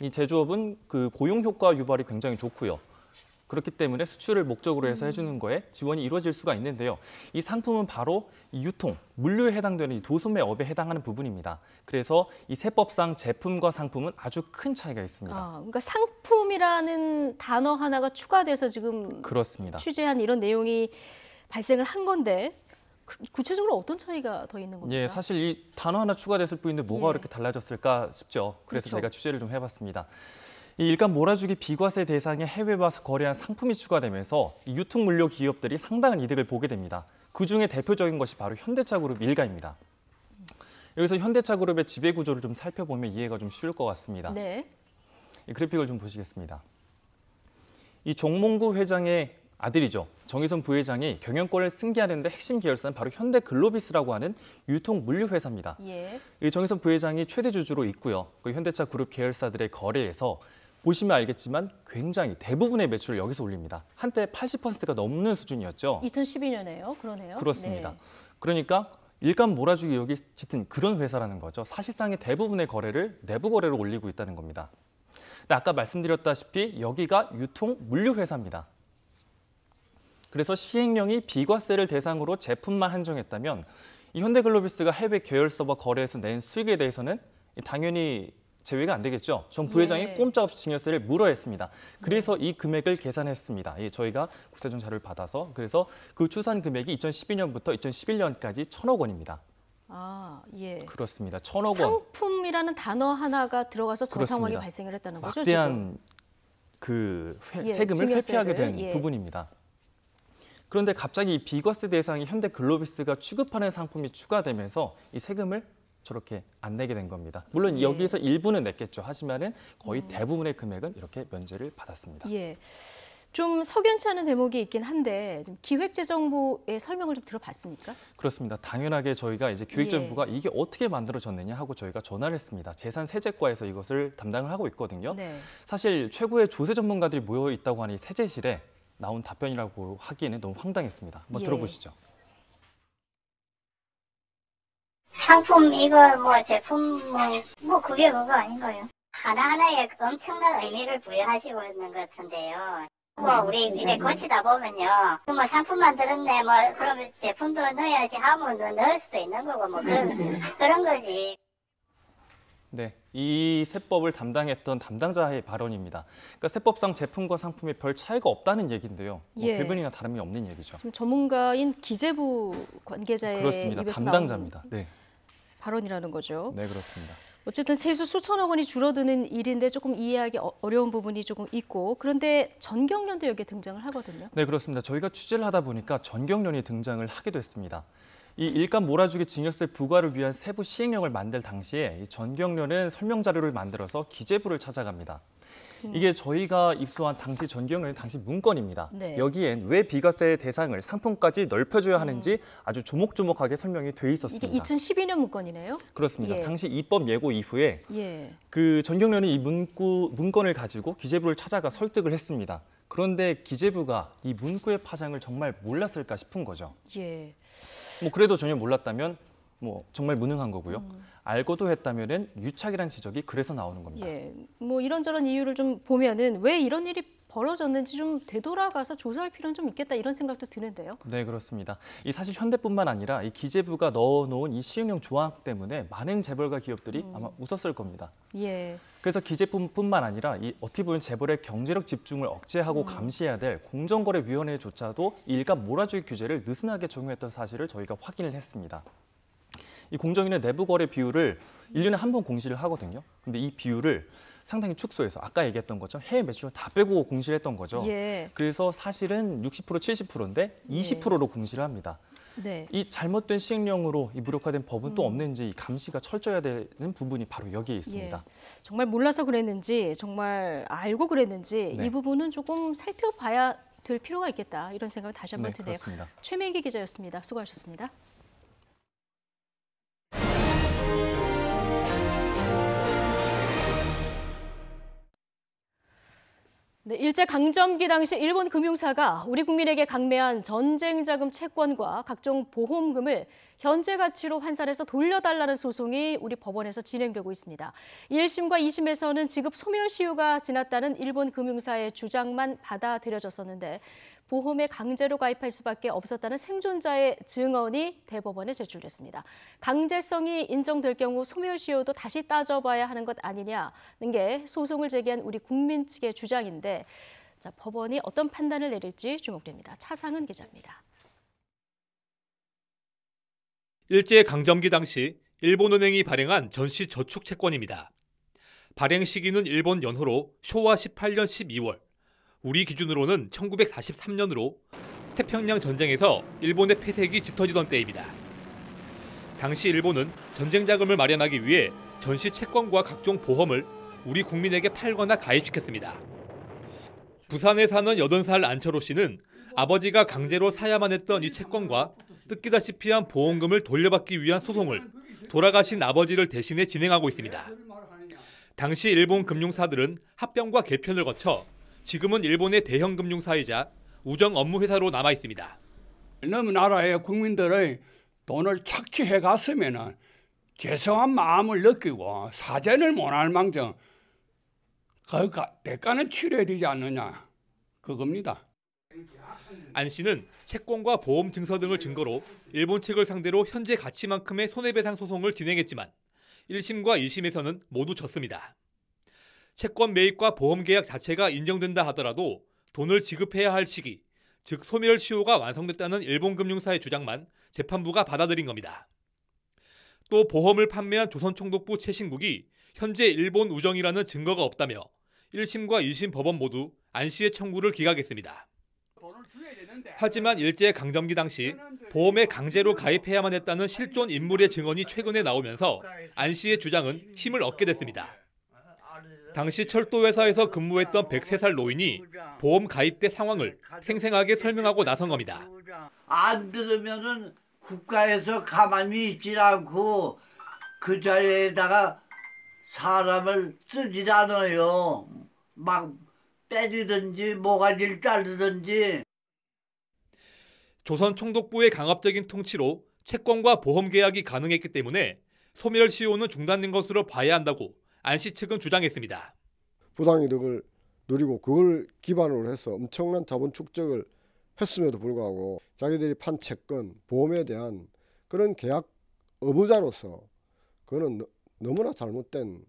이 제조업은 그 고용 효과 유발이 굉장히 좋고요. 그렇기 때문에 수출을 목적으로 해서 해주는 거에 지원이 이루어질 수가 있는데요. 이 상품은 바로 이 유통, 물류에 해당되는 이 도소매업에 해당하는 부분입니다. 그래서 이 세법상 제품과 상품은 아주 큰 차이가 있습니다. 그러니까 상품이라는 단어 하나가 추가돼서 지금 그렇습니다. 취재한 이런 내용이 발생을 한 건데 구체적으로 어떤 차이가 더 있는 겁니까? 예, 사실 이 단어 하나 추가됐을 뿐인데 뭐가 예. 그렇게 달라졌을까 싶죠. 그래서 그렇죠. 제가 취재를 좀 해봤습니다. 이 일감 몰아주기 비과세 대상에 해외와 거래한 상품이 추가되면서 이 유통물류 기업들이 상당한 이득을 보게 됩니다. 그중에 대표적인 것이 바로 현대차그룹 일가입니다. 여기서 현대차그룹의 지배구조를 좀 살펴보면 이해가 좀 쉬울 것 같습니다. 네. 이 그래픽을 좀 보시겠습니다. 이 정몽구 회장의 아들이죠. 정의선 부회장이 경영권을 승계하는데 핵심 계열사는 바로 현대글로비스라고 하는 유통물류회사입니다. 예. 이 정의선 부회장이 최대 주주로 있고요. 그 현대차 그룹 계열사들의 거래에서 보시면 알겠지만 굉장히 대부분의 매출을 여기서 올립니다. 한때 80%가 넘는 수준이었죠. 2012년에요. 그러네요. 그렇습니다. 네. 그러니까 일감 몰아주기 여기 짙은 그런 회사라는 거죠. 사실상의 대부분의 거래를 내부 거래로 올리고 있다는 겁니다. 근데 아까 말씀드렸다시피 여기가 유통 물류 회사입니다. 그래서 시행령이 비과세를 대상으로 제품만 한정했다면 이 현대글로비스가 해외 계열사와 거래해서 낸 수익에 대해서는 당연히 제외가 안 되겠죠. 정 부회장이 네. 꼼짝없이 증여세를 물어야 했습니다. 그래서 이 금액을 계산했습니다. 예, 저희가 국세청 자료를 받아서 그래서 그 추산 금액이 2012년부터 2011년까지 1,000억 원입니다. 아, 예. 그렇습니다. 1,000억 원. 상품이라는 단어 하나가 들어가서 저 그렇습니다. 상황이 발생을 했다는 거죠, 막대한 지금. 그 예, 세금을 증여세를, 회피하게 된 예. 부분입니다. 그런데 갑자기 이 비과세 대상이 현대글로비스가 취급하는 상품이 추가되면서 이 세금을 저렇게 안 내게 된 겁니다. 물론 예. 여기에서 일부는 냈겠죠. 하지만은 거의 대부분의 금액은 이렇게 면제를 받았습니다. 예. 좀 석연치 않은 대목이 있긴 한데 좀 기획재정부의 설명을 좀 들어봤습니까? 그렇습니다. 당연하게 저희가 이제 기획재정부가 이게 어떻게 만들어졌느냐 하고 저희가 전화를 했습니다. 재산세제과에서 이것을 담당을 하고 있거든요. 네. 사실 최고의 조세 전문가들이 모여 있다고 하는 이 세제실에 나온 답변이라고 하기에는 너무 황당했습니다. 한번 예. 들어보시죠. 상품 이거 뭐 제품 뭐 그게 그거 아닌가요? 하나하나에 엄청난 의미를 부여하시고 있는 것 같은데요. 뭐 우리 이제 고치다 보면요. 뭐 상품 만들었네 뭐 그러면 제품도 넣어야지 하면 넣을 수도 있는 거고 뭐 그런 거지. 네, 이 세법을 담당했던 담당자의 발언입니다. 그러니까 세법상 제품과 상품에 별 차이가 없다는 얘기인데요. 예. 궤변이나 다름이 없는 얘기죠. 지금 전문가인 기재부 관계자의 그렇습니다. 입에서 담당자입니다. 나온 네. 발언이라는 거죠. 네, 그렇습니다. 어쨌든 세수 수천억 원이 줄어드는 일인데 조금 이해하기 어려운 부분이 조금 있고, 그런데 전경련도 여기에 등장을 하거든요. 네, 그렇습니다. 저희가 취재를 하다 보니까 전경련이 등장을 하기도 했습니다. 이 일감 몰아주기 증여세 부과를 위한 세부 시행령을 만들 당시에 이 전경련은 설명 자료를 만들어서 기재부를 찾아갑니다. 이게 저희가 입수한 당시 전경련의 당시 문건입니다. 네. 여기엔 왜 비과세 대상을 상품까지 넓혀줘야 하는지 아주 조목조목하게 설명이 돼 있었습니다. 이게 2012년 문건이네요. 그렇습니다. 예. 당시 입법 예고 이후에 예. 그 전경련이 이 문건을 가지고 기재부를 찾아가 설득을 했습니다. 그런데 기재부가 이 문구의 파장을 정말 몰랐을까 싶은 거죠. 예. 뭐 그래도 전혀 몰랐다면 뭐 정말 무능한 거고요. 알고도 했다면은 유착이라는 지적이 그래서 나오는 겁니다. 예. 뭐 이런저런 이유를 좀 보면은 왜 이런 일이 벌어졌는지 좀 되돌아가서 조사할 필요는 좀 있겠다 이런 생각도 드는데요. 네, 그렇습니다. 이 사실 현대뿐만 아니라 이 기재부가 넣어놓은 이 시행령 조항 때문에 많은 재벌가 기업들이 아마 웃었을 겁니다. 예. 그래서 기재부뿐만 아니라 이 어떻게 보면 재벌의 경제력 집중을 억제하고 감시해야 될 공정거래위원회조차도 이 일감 몰아주기 규제를 느슨하게 적용했던 사실을 저희가 확인을 했습니다. 이 공정위는 내부 거래 비율을 1년에 한 번 공시를 하거든요. 근데 이 비율을 상당히 축소해서 아까 얘기했던 것처럼 해외 매출을 다 빼고 공시를 했던 거죠. 예. 그래서 사실은 60% 70%인데 20%로 공시를 합니다. 네. 이 잘못된 시행령으로 이 무력화된 법은 또 없는지 이 감시가 철저해야 되는 부분이 바로 여기에 있습니다. 예. 정말 몰라서 그랬는지 정말 알고 그랬는지 네. 이 부분은 조금 살펴봐야 될 필요가 있겠다 이런 생각을 다시 한번 네, 드네요. 그렇습니다. 최민기 기자였습니다. 수고하셨습니다. 네, 일제강점기 당시 일본 금융사가 우리 국민에게 강매한 전쟁자금 채권과 각종 보험금을 현재 가치로 환산해서 돌려달라는 소송이 우리 법원에서 진행되고 있습니다. 1심과 2심에서는 지급 소멸시효가 지났다는 일본 금융사의 주장만 받아들여졌었는데 보험에 강제로 가입할 수밖에 없었다는 생존자의 증언이 대법원에 제출됐습니다. 강제성이 인정될 경우 소멸시효도 다시 따져봐야 하는 것 아니냐는 게 소송을 제기한 우리 국민 측의 주장인데, 자, 법원이 어떤 판단을 내릴지 주목됩니다. 차상은 기자입니다. 일제강점기 당시 일본은행이 발행한 전시저축채권입니다. 발행 시기는 일본 연호로 쇼와 18년 12월, 우리 기준으로는 1943년으로 태평양 전쟁에서 일본의 폐색이 짙어지던 때입니다. 당시 일본은 전쟁 자금을 마련하기 위해 전시 채권과 각종 보험을 우리 국민에게 팔거나 가입시켰습니다. 부산에 사는 80살 안철호 씨는 아버지가 강제로 사야만 했던 이 채권과 뜯기다시피 한 보험금을 돌려받기 위한 소송을 돌아가신 아버지를 대신해 진행하고 있습니다. 당시 일본 금융사들은 합병과 개편을 거쳐 지금은 일본의 대형 금융사이자 우정 업무 회사로 남아 있습니다. 너무 나라의 국민들의 돈을 착취해 갔으면은 죄송한 마음을 느끼고 사죄를 못할 망정 그 대가는 치러야 되지 않느냐 그겁니다. 안 씨는 채권과 보험 증서 등을 증거로 일본 측을 상대로 현재 가치만큼의 손해배상 소송을 진행했지만 1심과 2심에서는 모두 졌습니다. 채권 매입과 보험 계약 자체가 인정된다 하더라도 돈을 지급해야 할 시기, 즉 소멸시효가 완성됐다는 일본 금융사의 주장만 재판부가 받아들인 겁니다. 또 보험을 판매한 조선총독부 최신국이 현재 일본 우정이라는 증거가 없다며 1심과 2심 법원 모두 안 씨의 청구를 기각했습니다. 하지만 일제강점기 당시 보험에 강제로 가입해야만 했다는 실존 인물의 증언이 최근에 나오면서 안 씨의 주장은 힘을 얻게 됐습니다. 당시 철도회사에서 근무했던 103살 노인이 보험 가입 때 상황을 생생하게 설명하고 나선 겁니다. 안 들으면은 국가에서 가만히 있지 않고 그 자리에다가 사람을 쓰지 않아요. 막 때리든지 모가지를 자르든지. 조선총독부의 강압적인 통치로 채권과 보험 계약이 가능했기 때문에 소멸시효는 중단된 것으로 봐야 한다고 안 씨 측은 주장했습니다. 부당이득을 누리고 그걸 기반으로 해서 엄청난 자본 축적을 했음에도 불구하고 자기들이 판 채권, 보험에 대한 그런 계약 의무자로서 그거는 너무나 잘못된.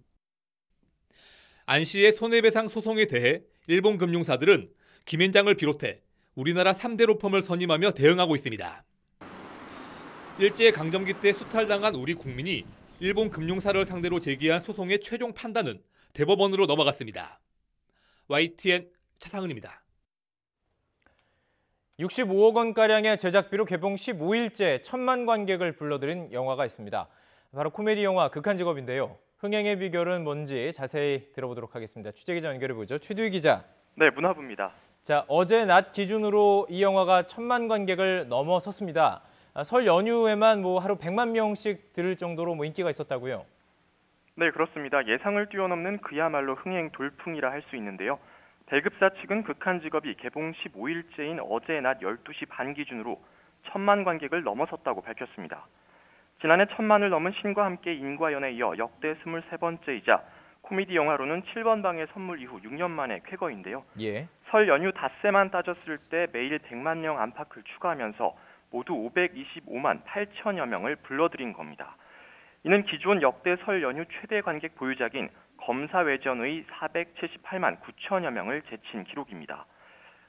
안 씨의 손해배상 소송에 대해 일본 금융사들은 김앤장을 비롯해 우리나라 3대 로펌을 선임하며 대응하고 있습니다. 일제강점기 때 수탈당한 우리 국민이 일본 금융사를 상대로 제기한 소송의 최종 판단은 대법원으로 넘어갔습니다. YTN 차상은입니다. 65억 원가량의 제작비로 개봉 15일째 1,000만 관객을 불러들인 영화가 있습니다. 바로 코미디 영화 극한직업인데요. 흥행의 비결은 뭔지 자세히 들어보도록 하겠습니다. 취재기자 연결해보죠. 최두희 기자. 네, 문화부입니다. 자, 어제 낮 기준으로 이 영화가 1,000만 관객을 넘어섰습니다. 설 연휴에만 하루 100만 명씩 들을 정도로 인기가 있었다고요? 네, 그렇습니다. 예상을 뛰어넘는 그야말로 흥행 돌풍이라 할 수 있는데요. 배급사 측은 극한직업이 개봉 15일째인 어제 낮 12시 반 기준으로 1,000만 관객을 넘어섰다고 밝혔습니다. 지난해 1,000만을 넘은 신과 함께 인과연에 이어 역대 23번째이자 코미디 영화로는 7번 방의 선물 이후 6년 만에 쾌거인데요. 예. 설 연휴 닷새만 따졌을 때 매일 100만 명 안팎을 추가하면서 모두 525만 8천여 명을 불러들인 겁니다. 이는 기존 역대 설 연휴 최대 관객 보유작인 검사외전의 478만 9천여 명을 제친 기록입니다.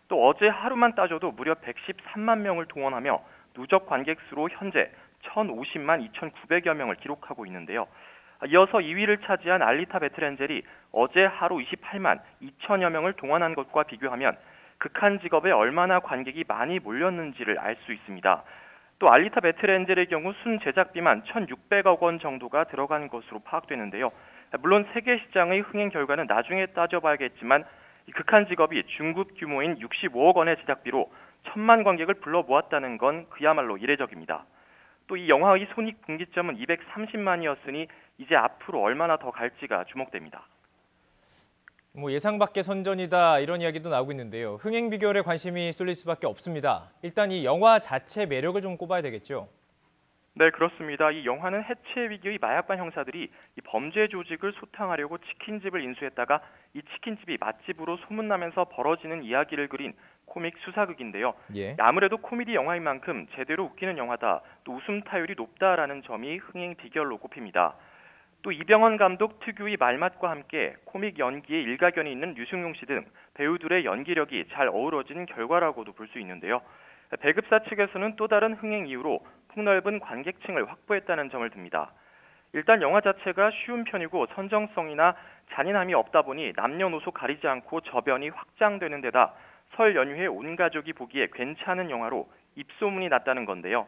또 어제 하루만 따져도 무려 113만 명을 동원하며 누적 관객 수로 현재 1,050만 2,900여 명을 기록하고 있는데요. 이어서 2위를 차지한 알리타 배틀엔젤이 어제 하루 28만 2천여 명을 동원한 것과 비교하면 극한직업에 얼마나 관객이 많이 몰렸는지를 알 수 있습니다. 또 알리타 배틀엔젤의 경우 순 제작비만 1,600억 원 정도가 들어간 것으로 파악되는데요. 물론 세계 시장의 흥행 결과는 나중에 따져봐야겠지만 극한직업이 중국 규모인 65억 원의 제작비로 1,000만 관객을 불러 모았다는 건 그야말로 이례적입니다. 또 이 영화의 손익 분기점은 230만이었으니 이제 앞으로 얼마나 더 갈지가 주목됩니다. 예상 밖의 선전이다 이런 이야기도 나오고 있는데요. 흥행 비결에 관심이 쏠릴 수밖에 없습니다. 일단 이 영화 자체 매력을 좀 꼽아야 되겠죠? 네, 그렇습니다. 이 영화는 해체 위기의 마약반 형사들이 이 범죄 조직을 소탕하려고 치킨집을 인수했다가 이 치킨집이 맛집으로 소문나면서 벌어지는 이야기를 그린 코믹 수사극인데요. 예. 아무래도 코미디 영화인 만큼 제대로 웃기는 영화다, 또 웃음 타율이 높다라는 점이 흥행 비결로 꼽힙니다. 또 이병헌 감독 특유의 말맛과 함께 코믹 연기에 일가견이 있는 류승용 씨 등 배우들의 연기력이 잘 어우러진 결과라고도 볼 수 있는데요. 배급사 측에서는 또 다른 흥행 이유로 폭넓은 관객층을 확보했다는 점을 듭니다. 일단 영화 자체가 쉬운 편이고 선정성이나 잔인함이 없다 보니 남녀노소 가리지 않고 저변이 확장되는 데다 설 연휴에 온 가족이 보기에 괜찮은 영화로 입소문이 났다는 건데요.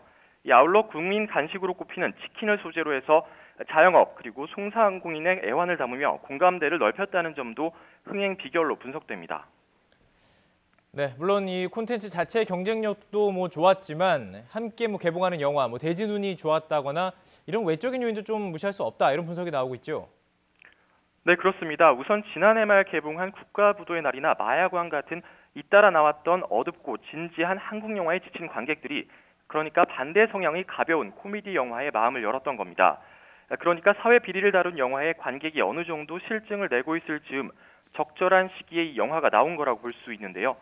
아울러 국민 간식으로 꼽히는 치킨을 소재로 해서 자영업 그리고 송사항공인의 애환을 담으며 공감대를 넓혔다는 점도 흥행 비결로 분석됩니다. 네, 물론 이 콘텐츠 자체의 경쟁력도 좋았지만 함께 개봉하는 영화, 대진운이 좋았다거나 이런 외적인 요인도 좀 무시할 수 없다 이런 분석이 나오고 있죠. 네, 그렇습니다. 우선 지난해 말 개봉한 국가부도의 날이나 마야광 같은 잇따라 나왔던 어둡고 진지한 한국 영화에 지친 관객들이 그러니까 반대 성향이 가벼운 코미디 영화에 마음을 열었던 겁니다. 그러니까 사회 비리를 다룬 영화에 관객이 어느 정도 실증을 내고 있을 즈음 적절한 시기에 이 영화가 나온 거라고 볼 수 있는데요.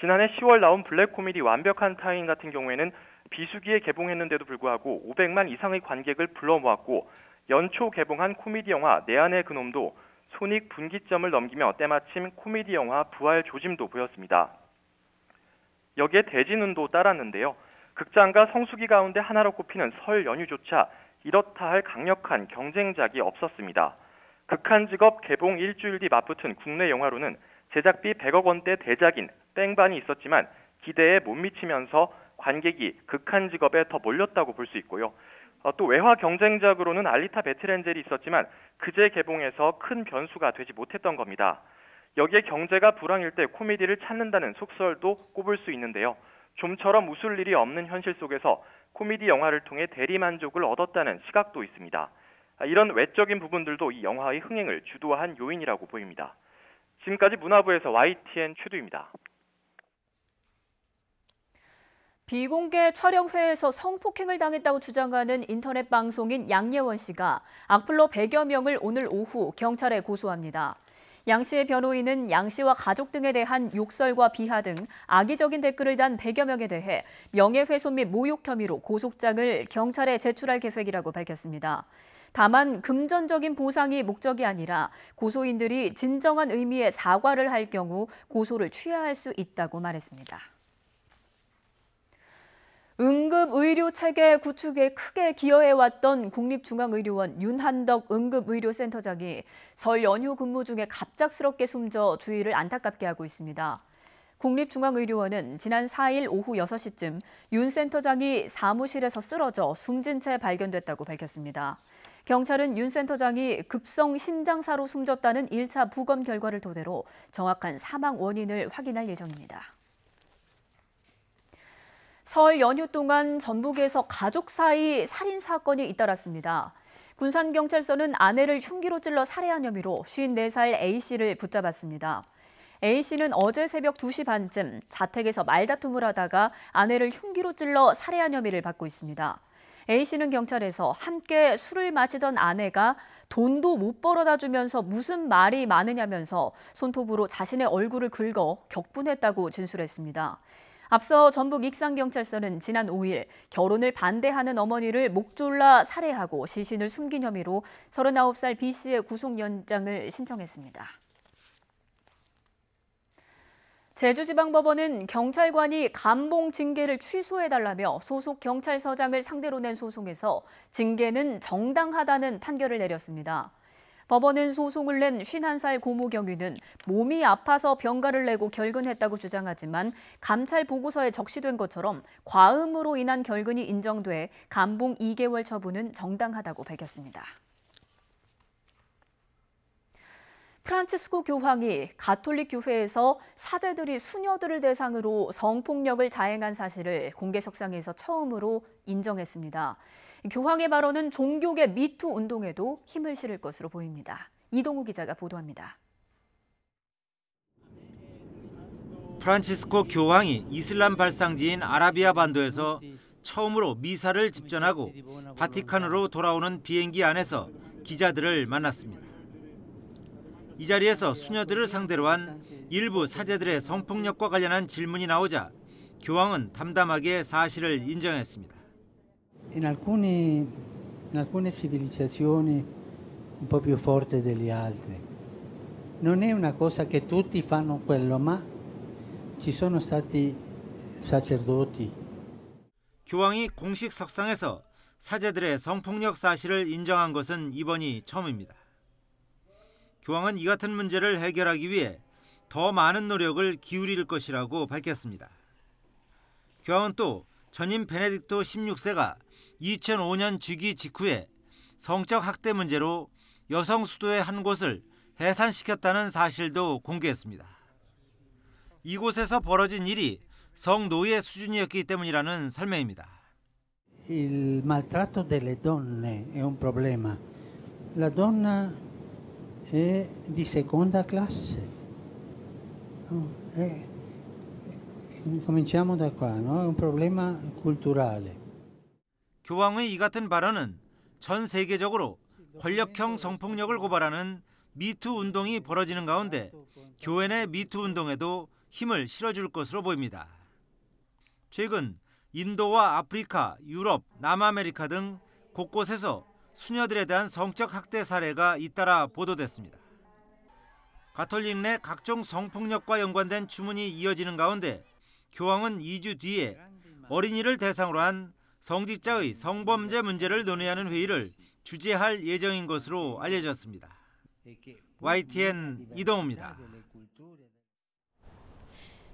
지난해 10월 나온 블랙 코미디 완벽한 타인 같은 경우에는 비수기에 개봉했는데도 불구하고 500만 이상의 관객을 불러 모았고 연초 개봉한 코미디 영화 내 안의 그놈도 손익 분기점을 넘기며 때마침 코미디 영화 부활 조짐도 보였습니다. 여기에 대진운도 따랐는데요. 극장과 성수기 가운데 하나로 꼽히는 설 연휴조차 이렇다 할 강력한 경쟁작이 없었습니다. 극한직업 개봉 일주일 뒤 맞붙은 국내 영화로는 제작비 100억 원대 대작인 땡반이 있었지만 기대에 못 미치면서 관객이 극한직업에 더 몰렸다고 볼 수 있고요. 또 외화 경쟁작으로는 알리타 배틀엔젤이 있었지만 그제 개봉해서 큰 변수가 되지 못했던 겁니다. 여기에 경제가 불황일 때 코미디를 찾는다는 속설도 꼽을 수 있는데요. 좀처럼 웃을 일이 없는 현실 속에서 코미디 영화를 통해 대리만족을 얻었다는 시각도 있습니다. 이런 외적인 부분들도 이 영화의 흥행을 주도한 요인이라고 보입니다. 지금까지 문화부에서 YTN 최두입니다. 비공개 촬영회에서 성폭행을 당했다고 주장하는 인터넷 방송인 양예원 씨가 악플러 100여 명을 오늘 오후 경찰에 고소합니다. 양 씨의 변호인은 양 씨와 가족 등에 대한 욕설과 비하 등 악의적인 댓글을 단 100여 명에 대해 명예훼손 및 모욕 혐의로 고소장을 경찰에 제출할 계획이라고 밝혔습니다. 다만 금전적인 보상이 목적이 아니라 고소인들이 진정한 의미의 사과를 할 경우 고소를 취하할 수 있다고 말했습니다. 응급의료체계 구축에 크게 기여해왔던 국립중앙의료원 윤한덕 응급의료센터장이 설 연휴 근무 중에 갑작스럽게 숨져 주위를 안타깝게 하고 있습니다. 국립중앙의료원은 지난 4일 오후 6시쯤 윤 센터장이 사무실에서 쓰러져 숨진 채 발견됐다고 밝혔습니다. 경찰은 윤 센터장이 급성 심장사로 숨졌다는 1차 부검 결과를 토대로 정확한 사망 원인을 확인할 예정입니다. 설 연휴 동안 전북에서 가족 사이 살인 사건이 잇따랐습니다. 군산경찰서는 아내를 흉기로 찔러 살해한 혐의로 54살 A씨를 붙잡았습니다. A씨는 어제 새벽 2시 반쯤 자택에서 말다툼을 하다가 아내를 흉기로 찔러 살해한 혐의를 받고 있습니다. A씨는 경찰에서 함께 술을 마시던 아내가 돈도 못 벌어다 주면서 무슨 말이 많으냐면서 손톱으로 자신의 얼굴을 긁어 격분했다고 진술했습니다. 앞서 전북 익산경찰서는 지난 5일 결혼을 반대하는 어머니를 목 졸라 살해하고 시신을 숨긴 혐의로 39살 B씨의 구속 연장을 신청했습니다. 제주지방법원은 경찰관이 감봉 징계를 취소해달라며 소속 경찰서장을 상대로 낸 소송에서 징계는 정당하다는 판결을 내렸습니다. 법원은 소송을 낸 51살 고모 경위는 몸이 아파서 병가를 내고 결근했다고 주장하지만 감찰 보고서에 적시된 것처럼 과음으로 인한 결근이 인정돼 감봉 2개월 처분은 정당하다고 밝혔습니다. 프란치스코 교황이 가톨릭 교회에서 사제들이 수녀들을 대상으로 성폭력을 자행한 사실을 공개석상에서 처음으로 인정했습니다. 교황의 발언은 종교계 미투 운동에도 힘을 실을 것으로 보입니다. 이동우 기자가 보도합니다. 프란치스코 교황이 이슬람 발상지인 아라비아 반도에서 처음으로 미사를 집전하고 바티칸으로 돌아오는 비행기 안에서 기자들을 만났습니다. 이 자리에서 수녀들을 상대로 한 일부 사제들의 성폭력과 관련한 질문이 나오자 교황은 담담하게 사실을 인정했습니다. In alcune civilizzazioni un po' più forte degli altri. Non è una cosa che tutti fanno quello, ma ci sono stati sacerdoti. 교황이 공식 석상에서 사제들의 성폭력 사실을 인정한 것은 이번이 처음입니다. 교황은 이 같은 문제를 해결하기 위해 더 많은 노력을 기울일 것이라고 밝혔습니다. 교황은 또 전임 베네딕토 16세가 2005년 즉위 직후에 성적 학대 문제로 여성 수도의 한 곳을 해산시켰다는 사실도 공개했습니다. 이곳에서 벌어진 일이 성노예 수준이었기 때문이라는 설명입니다. Il maltratto delle donne è un problema. La donna è di seconda classe. Cominciamo da qua, no? È un problema culturale. 교황의 이 같은 발언은 전 세계적으로 권력형 성폭력을 고발하는 미투 운동이 벌어지는 가운데 교회 내 미투 운동에도 힘을 실어줄 것으로 보입니다. 최근 인도와 아프리카, 유럽, 남아메리카 등 곳곳에서 수녀들에 대한 성적 학대 사례가 잇따라 보도됐습니다. 가톨릭 내 각종 성폭력과 연관된 추문이 이어지는 가운데 교황은 2주 뒤에 어린이를 대상으로 한 성직자의 성범죄 문제를 논의하는 회의를 주재할 예정인 것으로 알려졌습니다. YTN 이동우입니다.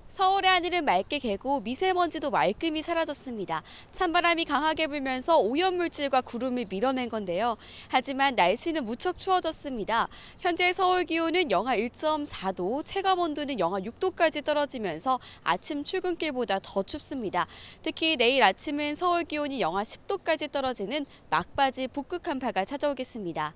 서울의 하늘은 맑게 개고 미세먼지도 말끔히 사라졌습니다. 찬바람이 강하게 불면서 오염물질과 구름을 밀어낸 건데요. 하지만 날씨는 무척 추워졌습니다. 현재 서울 기온은 영하 1.4도, 체감온도는 영하 6도까지 떨어지면서 아침 출근길보다 더 춥습니다. 특히 내일 아침은 서울 기온이 영하 10도까지 떨어지는 막바지 북극 한파가 찾아오겠습니다.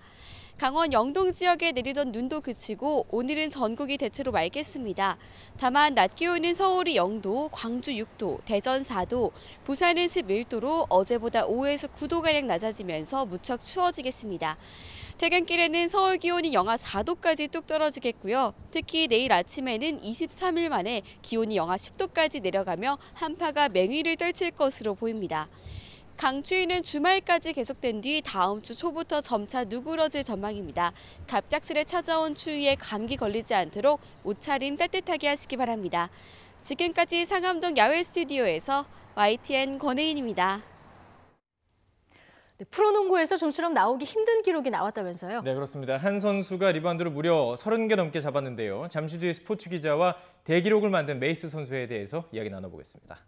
강원 영동 지역에 내리던 눈도 그치고 오늘은 전국이 대체로 맑겠습니다. 다만 낮 기온은 서울이 0도, 광주 6도, 대전 4도, 부산은 11도로 어제보다 5에서 9도가량 낮아지면서 무척 추워지겠습니다. 퇴근길에는 서울 기온이 영하 4도까지 뚝 떨어지겠고요. 특히 내일 아침에는 23일 만에 기온이 영하 10도까지 내려가며 한파가 맹위를 떨칠 것으로 보입니다. 강추위는 주말까지 계속된 뒤 다음 주 초부터 점차 누그러질 전망입니다. 갑작스레 찾아온 추위에 감기 걸리지 않도록 옷차림 따뜻하게 하시기 바랍니다. 지금까지 상암동 야외 스튜디오에서 YTN 권혜인입니다. 네, 프로농구에서 좀처럼 나오기 힘든 기록이 나왔다면서요? 네, 그렇습니다. 한 선수가 리바운드를 무려 30개 넘게 잡았는데요. 잠시 뒤에 스포츠 기자와 대기록을 만든 메이스 선수에 대해서 이야기 나눠보겠습니다.